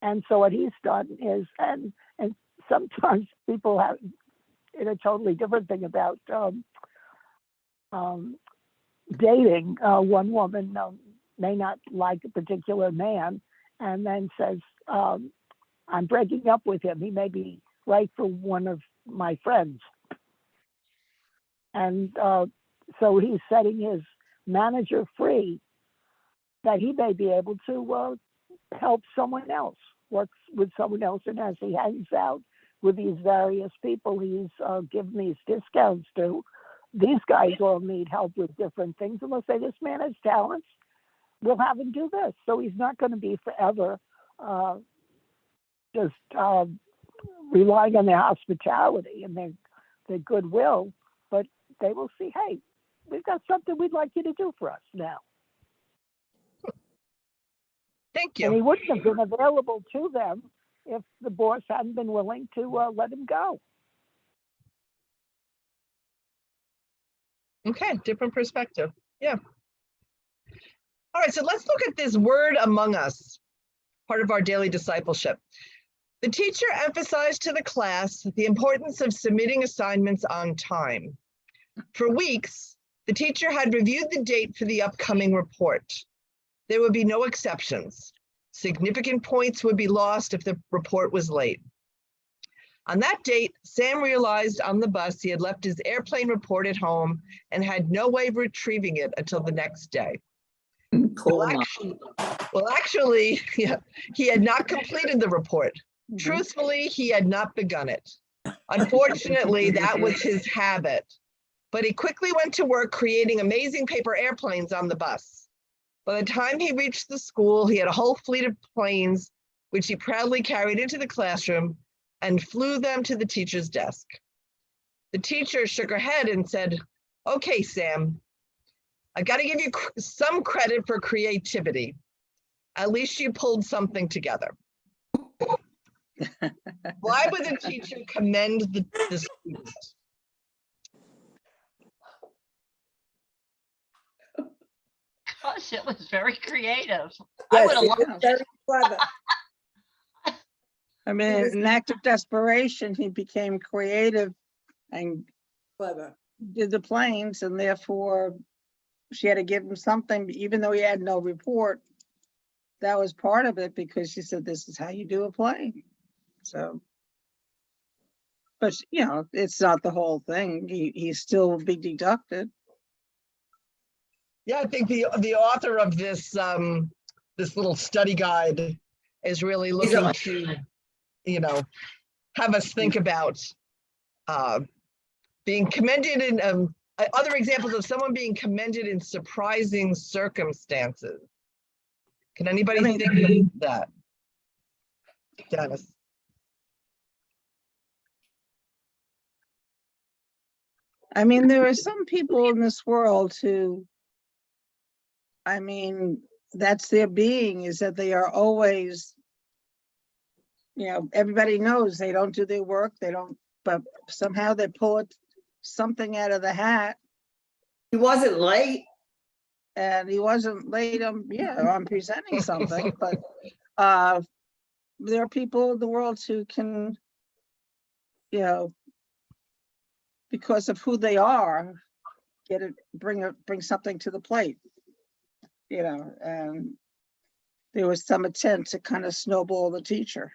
And so what he's done is, and sometimes people have in a totally different thing about dating. One woman may not like a particular man and then says, I'm breaking up with him. He may be right for one of my friends. And so he's setting his manager free that he may be able to help someone else, works with someone else. And as he hangs out with these various people he's given these discounts to, these guys all need help with different things. And they'll say, this man has talents, we'll have him do this. So he's not going to be forever just relying on their hospitality and their goodwill, but they will see, hey, we've got something we'd like you to do for us now. Thank you. And he wouldn't have been available to them if the boss hadn't been willing to let him go. Okay, different perspective. Yeah. All right, so let's look at this word among us, part of our daily discipleship. The teacher emphasized to the class the importance of submitting assignments on time. For weeks, the teacher had reviewed the date for the upcoming report. There would be no exceptions. Significant points would be lost if the report was late. On that date, Sam realized on the bus he had left his airplane report at home and had no way of retrieving it until the next day. Well, actually, yeah, he had not completed the report. Truthfully, he had not begun it. Unfortunately, that was his habit. But he quickly went to work creating amazing paper airplanes on the bus. By the time he reached the school, he had a whole fleet of planes, which he proudly carried into the classroom and flew them to the teacher's desk. The teacher shook her head and said, "Okay, Sam, I got to give you some credit for creativity. At least you pulled something together." Why would the teacher commend the student? Gosh, it was very creative. I Yes, would have it loved was very clever. I mean, was- in an act of desperation, he became creative and Clever. did the planes, and therefore she had to give him something, even though he had no report. That was part of it, because she said, this is how you do a plane. So. But, you know, it's not the whole thing. He still will be deducted. Yeah, I think the author of this this little study guide is really looking to, you know, have us think about being commended in other examples of someone being commended in surprising circumstances. Can anybody think of that? Dennis? I mean, there are some people in this world who, I mean, that's their being, is that they are always, you know, everybody knows they don't do their work, they don't, but somehow they pull something out of the hat. He wasn't late. And he wasn't late on, on presenting something, but there are people in the world who can, you know, because of who they are, bring something to the plate, you know, and there was some attempt to kind of snowball the teacher.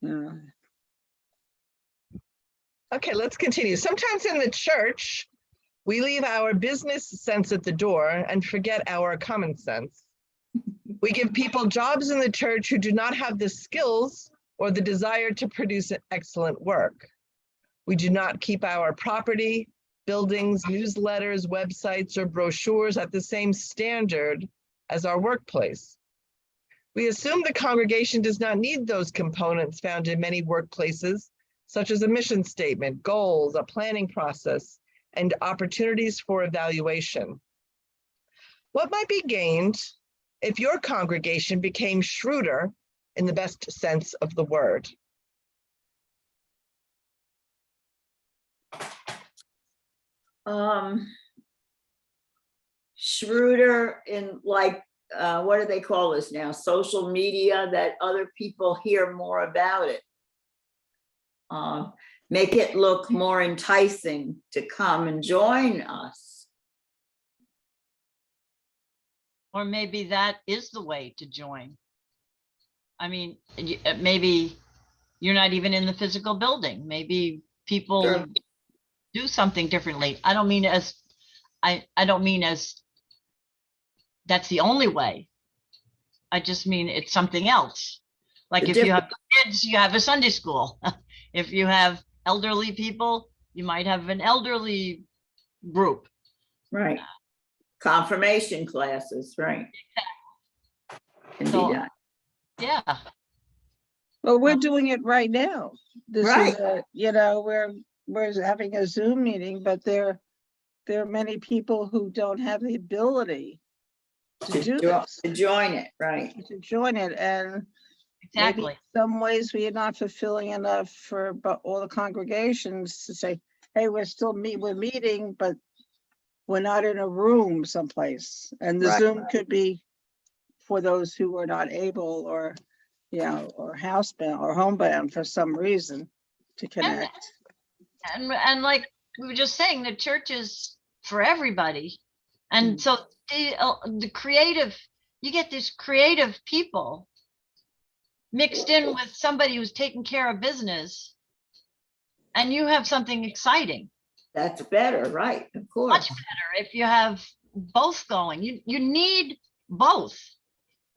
Yeah. Okay, let's continue. Sometimes in the church, we leave our business sense at the door and forget our common sense. We give people jobs in the church who do not have the skills or the desire to produce excellent work. We do not keep our property, buildings, newsletters, websites, or brochures at the same standard as our workplace. We assume the congregation does not need those components found in many workplaces, such as a mission statement, goals, a planning process, and opportunities for evaluation. What might be gained if your congregation became shrewder in the best sense of the word? Shrewder in, like, what do they call this now? Social media, that other people hear more about it. Make it look more enticing to come and join us. Or maybe that is the way to join. I mean, maybe you're not even in the physical building. Maybe people Sure. do something differently. I don't mean as that's the only way. I just mean it's something else. Like if you have kids, you have a Sunday school. If you have elderly people, you might have an elderly group. Right. Confirmation classes, right. Can be So, done. yeah. Well, we're doing it right now. This Right. is, you know, we're having a Zoom meeting, but there are many people who don't have the ability to do this, To join it, right. to join it, and maybe Exactly. in some ways we are not fulfilling enough for all the congregations to say, hey, we're meeting, but we're not in a room someplace. And the Right. Zoom could be for those who are not able, or, you know, or housebound or homebound for some reason to connect. And like we were just saying, the church is for everybody. And so the creative, you get these creative people mixed in with somebody who's taking care of business, and you have something exciting. That's better, right, of course. Much better if you have both going. You need both.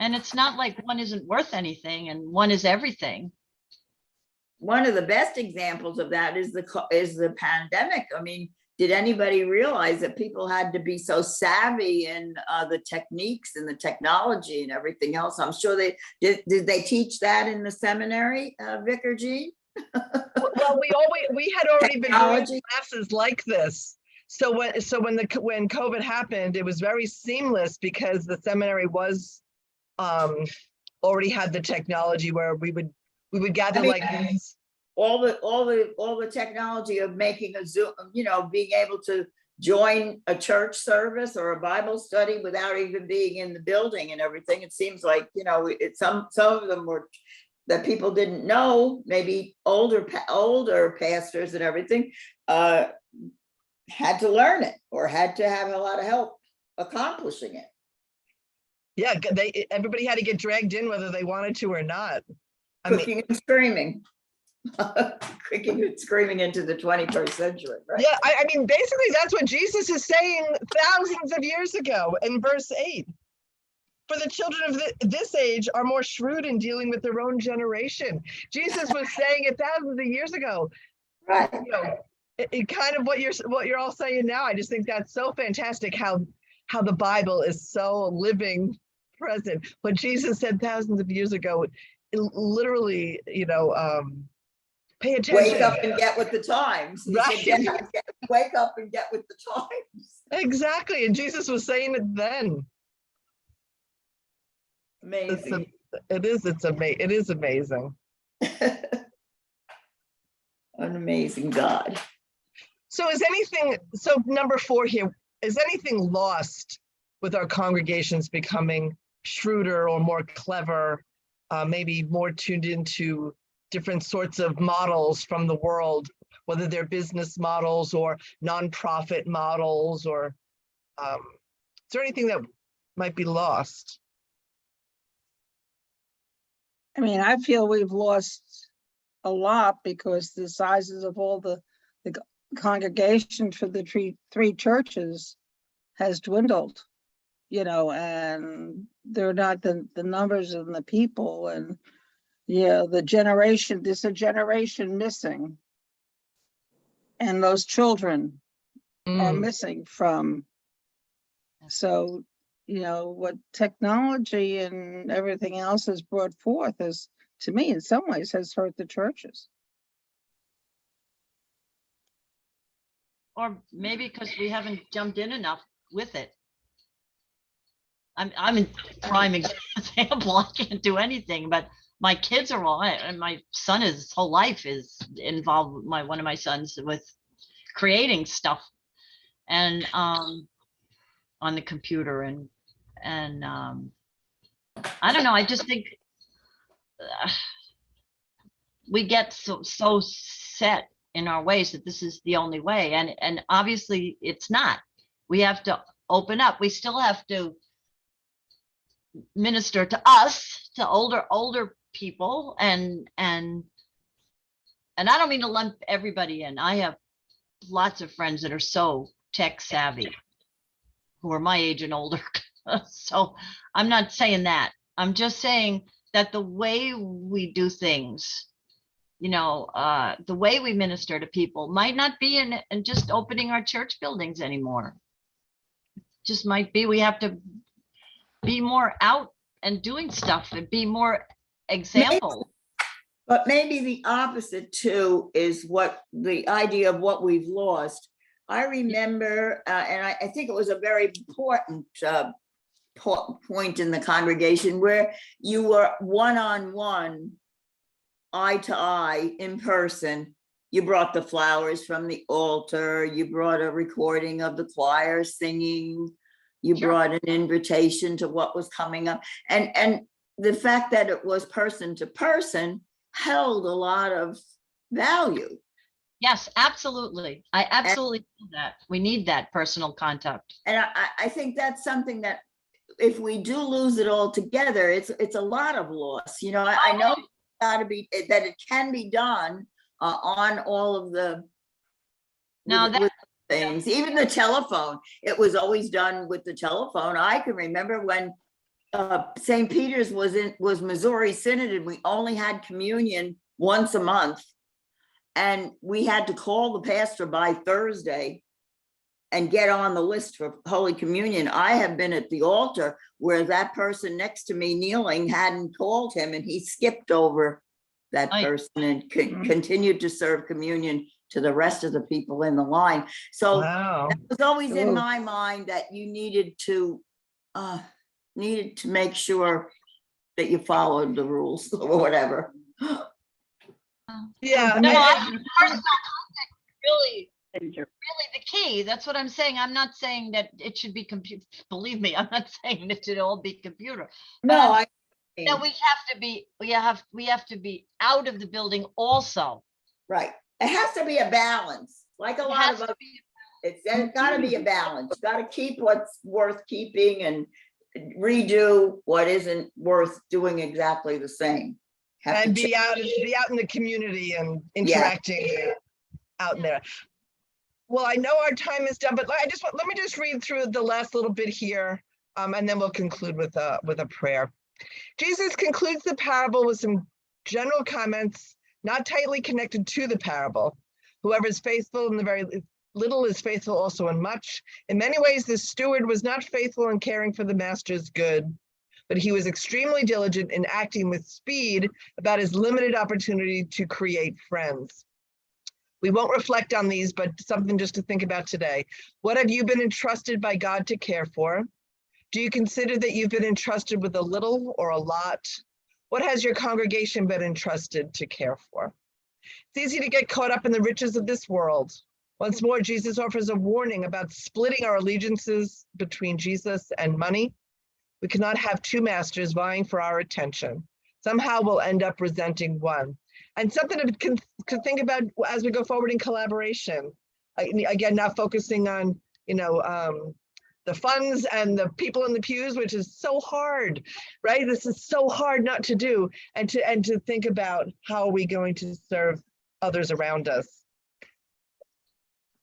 And it's not like one isn't worth anything and one is everything. One of the best examples of that is the pandemic. I mean, did anybody realize that people had to be so savvy in the techniques and the technology and everything else? I'm sure they did. Did they teach that in the seminary, Vicar Jean? Well, we had already been doing classes like this. So when COVID happened, it was very seamless because the seminary was already had the technology where we would gather like this. All the technology of making a Zoom, you know, being able to join a church service or a Bible study without even being in the building and everything. It seems like, some of them were that people didn't know, maybe older pastors and everything, had to learn it or had to have a lot of help accomplishing it. Yeah, everybody had to get dragged in whether they wanted to or not. I mean, Cooking and screaming. Cooking and screaming into the 21st century, right? yeah, I mean, basically that's what Jesus is saying thousands of years ago in verse 8. For the children of this age are more shrewd in dealing with their own generation. Jesus was saying it thousands of years ago. Right. It kind of what you're all saying now. I just think that's so fantastic how the Bible is so living present. What Jesus said thousands of years ago, literally, pay attention. Wake up and get with the times. He said, Right. Wake up and get with the times. Exactly. And Jesus was saying it then. Amazing. It is amazing. An amazing God. So number 4 here, is anything lost with our congregations becoming shrewder or more clever, maybe more tuned into different sorts of models from the world, whether they're business models or nonprofit models, or is there anything that might be lost? I mean, I feel we've lost a lot because the sizes of all the congregation for the three churches has dwindled, and they're not the numbers and the people, and there's a generation missing. And those children are missing from. So, what technology and everything else has brought forth is, to me, in some ways, has hurt the churches. Or maybe because we haven't jumped in enough with it. I'm in prime example. I can't do anything, but my kids are all, and my son, his whole life is involved, one of my sons, with creating stuff and on the computer, and I don't know, I just think we get so set in our ways that this is the only way, and obviously it's not. We have to open up. We still have to minister to us, to older people, and I don't mean to lump everybody in. I have lots of friends that are so tech savvy who are my age and older. So I'm not saying that. I'm just saying that the way we do things, the way we minister to people might not be in just opening our church buildings anymore. Just might be, we have to be more out and doing stuff and be more example. But maybe the opposite too is what the idea of what we've lost. I remember, and I think it was a very important point in the congregation where you were one-on-one, eye to eye, in person. You brought the flowers from the altar. You brought a recording of the choir singing. You brought an invitation to what was coming up. And the fact that it was person to person held a lot of value. Yes, absolutely. I absolutely feel that. We need that personal contact. And I think that's something that if we do lose it all together, it's a lot of loss. I know it's got to be, that it can be done on all of the with things, even the telephone. It was always done with the telephone. I can remember when St. Peter's was Missouri Synod, and we only had communion once a month, and we had to call the pastor by Thursday and get on the list for Holy Communion. I have been at the altar where that person next to me kneeling hadn't called him, and he skipped over that person and continued to serve communion to the rest of the people in the line. So wow. That was always in my mind, that you needed to make sure that you followed the rules or whatever. Yeah. No, personal contact really Ginger. really the key. That's what I'm saying. I'm not saying that it should be computer. Believe me, I'm not saying it should all be computer. No, I, No, we have to be out of the building also. right. It has to be a balance, like a It lot has of to other, be- it's gotta be a balance. Gotta keep what's worth keeping and redo what isn't worth doing exactly the same. Have to And check- be out in the community and interacting out there. Well, I know our time is done, but let me just read through the last little bit here, and then we'll conclude with a prayer. Jesus concludes the parable with some general comments, not tightly connected to the parable. Whoever is faithful in the very little is faithful also in much. In many ways, the steward was not faithful in caring for the master's good, but he was extremely diligent in acting with speed about his limited opportunity to create friends. We won't reflect on these, but something just to think about today. What have you been entrusted by God to care for? Do you consider that you've been entrusted with a little or a lot? What has your congregation been entrusted to care for? It's easy to get caught up in the riches of this world. Once more, Jesus offers a warning about splitting our allegiances between Jesus and money. We cannot have two masters vying for our attention. Somehow we'll end up resenting one. And something to think about as we go forward in collaboration. Again, not focusing on, the funds and the people in the pews, which is so hard, right? This is so hard not to do, and to think about how are we going to serve others around us.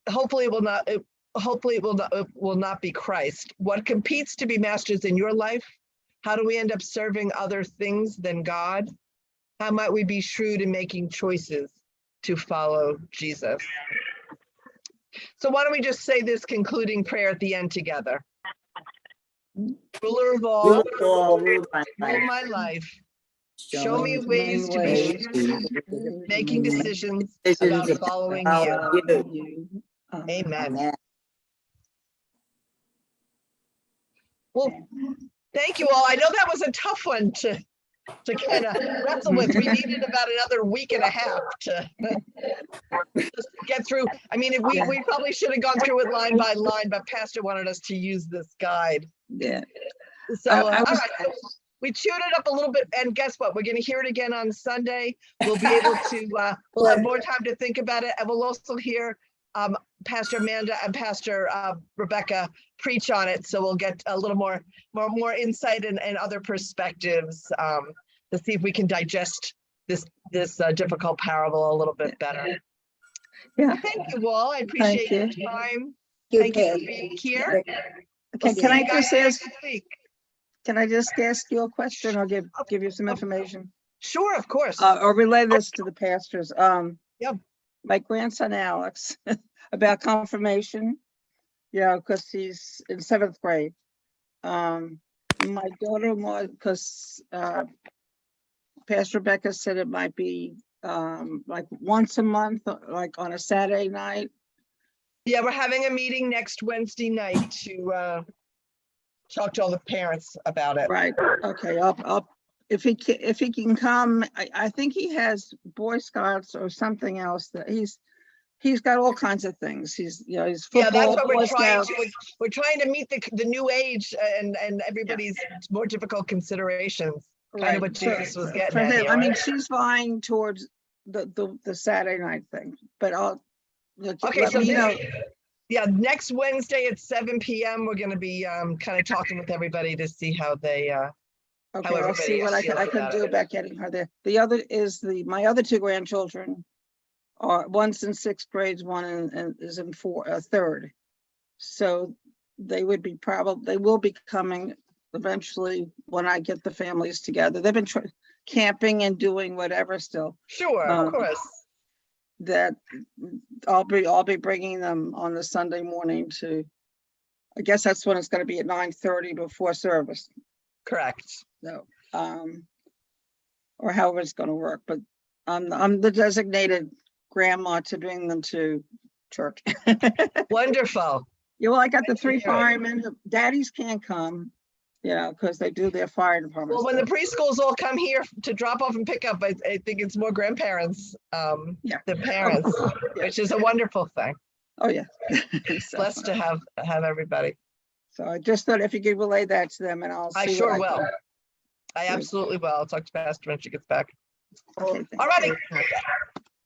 Hopefully it will not be Christ. What competes to be masters in your life? How do we end up serving other things than God? How might we be shrewd in making choices to follow Jesus? So why don't we just say this concluding prayer at the end together? Ruler of all, Rule my rule life. my life. Show me ways to be shrewd, making decisions about following you. you. Amen. Amen. Well, thank you all. I know that was a tough one to kind of wrestle with. We needed about another week and a half to just get through. I mean, we probably should have gone through it line by line, but Pastor wanted us to use this guide. Yeah. So, I all was- right, so we chewed it up a little bit, and guess what? We're going to hear it again on Sunday. We'll be able to, we'll have more time to think about it, and we'll also hear Pastor Amanda and Pastor Rebecca preach on it. So we'll get a little more insight and other perspectives to see if we can digest this difficult parable a little bit better. Yeah. Thank you all. I appreciate your time. Thank you for being here. Okay, can I See you just guys ask, next week. can I just ask you a question or give you some information? Sure, of course. Or relay this to the pastors. Yep. My grandson Alex, about confirmation, because he's in 7th grade. My daughter-in-law, because Pastor Rebecca said it might be like once a month, like on a Saturday night. Yeah, we're having a meeting next Wednesday night to talk to all the parents about it. Right, okay, I'll, if he can come, I think he has Boy Scouts or something else that he's got all kinds of things. He's Yeah, that's football, what Boy we're trying Scouts. to, we're trying to meet the new age and everybody's more difficult considerations. Kind of what so Jesus was for getting at him, here, I mean, right? she's vying towards the Saturday night thing, but I'll. Okay, let so me know. yeah, next Wednesday at 7 p.m. we're going to be kind of talking with everybody to see how they Okay, I'll see everybody what I feels can about do it. about getting her there. The other is my other two grandchildren are, one's in 6th grade, one is in 3rd. So they will be coming eventually when I get the families together. They've been camping and doing whatever still. Sure, of course. That I'll be bringing them on the Sunday morning to, I guess that's when it's going to be at 9:30 before service. Correct. So, or however it's going to work, but I'm the designated grandma to bring them to church. Wonderful. Yeah, well, I got the 3 hear it. firemen. The daddies can't come, because they do their fire department. Well, when the stuff. preschools all come here to drop off and pick up, I think it's more grandparents than parents, which is a wonderful thing. Oh, yeah. So- Blessed to have everybody. So I just thought if you could relay that to them and I'll I see sure what will. can- I Good. absolutely will. I'll talk to Pastor when she gets back. Okay, thank All righty.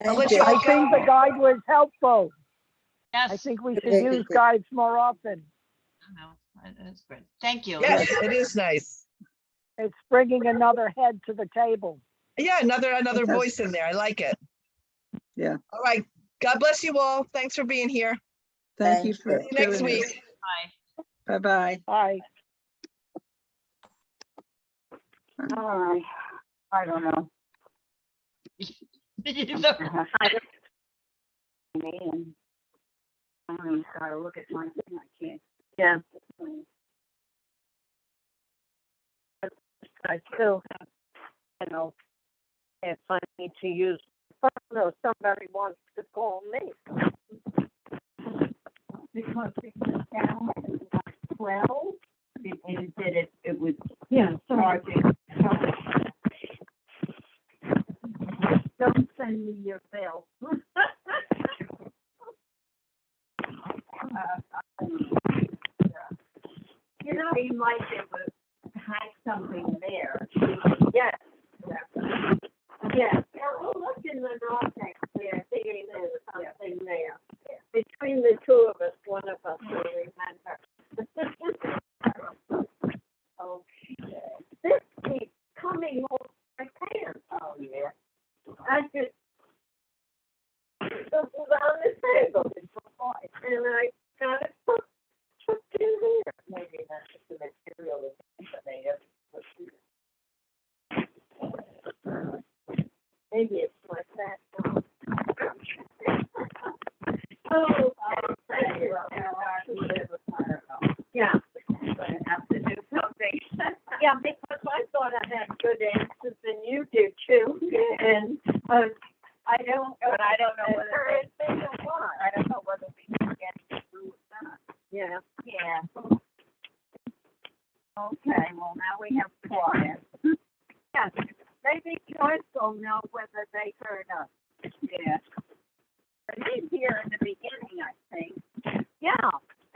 I'll let Thank you you. all I think the go. guide was helpful. I Yes. think we should Very use good. guides more often. No, that's good. Thank you. Yes, it is nice. It's bringing another head to the table. Yeah, another Okay. voice in there. I like it. Yeah. All right. God bless you all. Thanks for being here. Thank you Thank for you. See you next doing week. this. Bye. Bye-bye. Bye. All right. I don't know. Either. I don't- Man. I don't even gotta look at my thing. I can't. Yeah. I still have, you know, if I need to use, no, somebody wants to call me. Because it was down at like 12, and said it was, yeah, charging. Don't send me your bill. You know, you might had something there. Yes. Yes. Well, look in the narthex there, thinking there's something there. Between the two of us, one of us will remember. Okay. This keeps coming off my pants. Oh, yeah. I just, it was on the table, and I got it put in there. Maybe that's just the material that they have put here. Maybe it's like that. Oh, yeah. I have to do something. Yeah, because I thought I had good answers and you do too. And I don't know whether it's been a while. I don't know whether we can get through with that. Yeah. Yeah. Okay, well, now we have quiet. Yeah, maybe Joyce will know whether they heard us. Yeah. They did here in the beginning, I think. Yeah,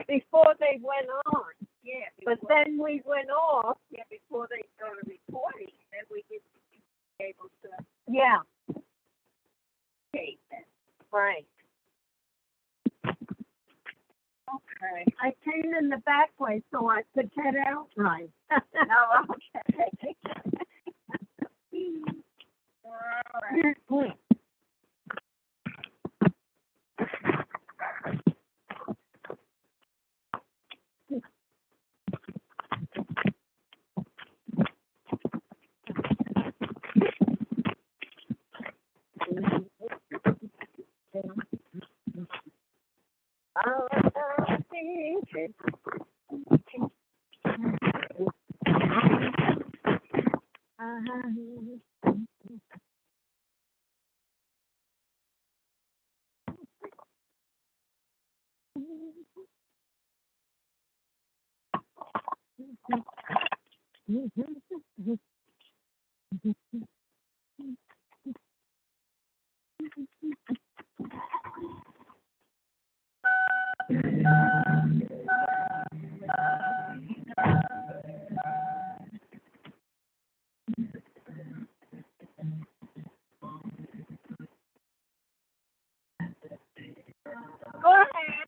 before they went on. Yeah. But then we went off. Yeah, before they started recording, then we didn't be able to. Yeah. Okay, then. Right. Okay. I came in the back way so I could get out right. Oh, okay. All right. Go ahead.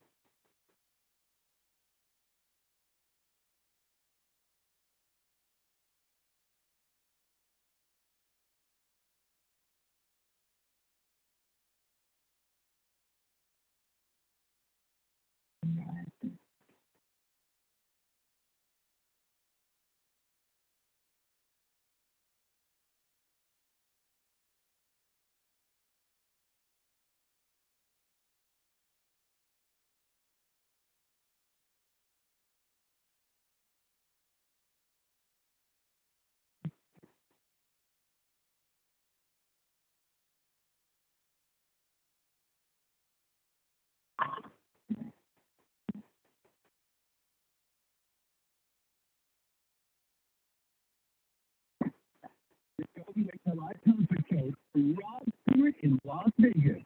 Live concert show, Rod Stewart in Las Vegas.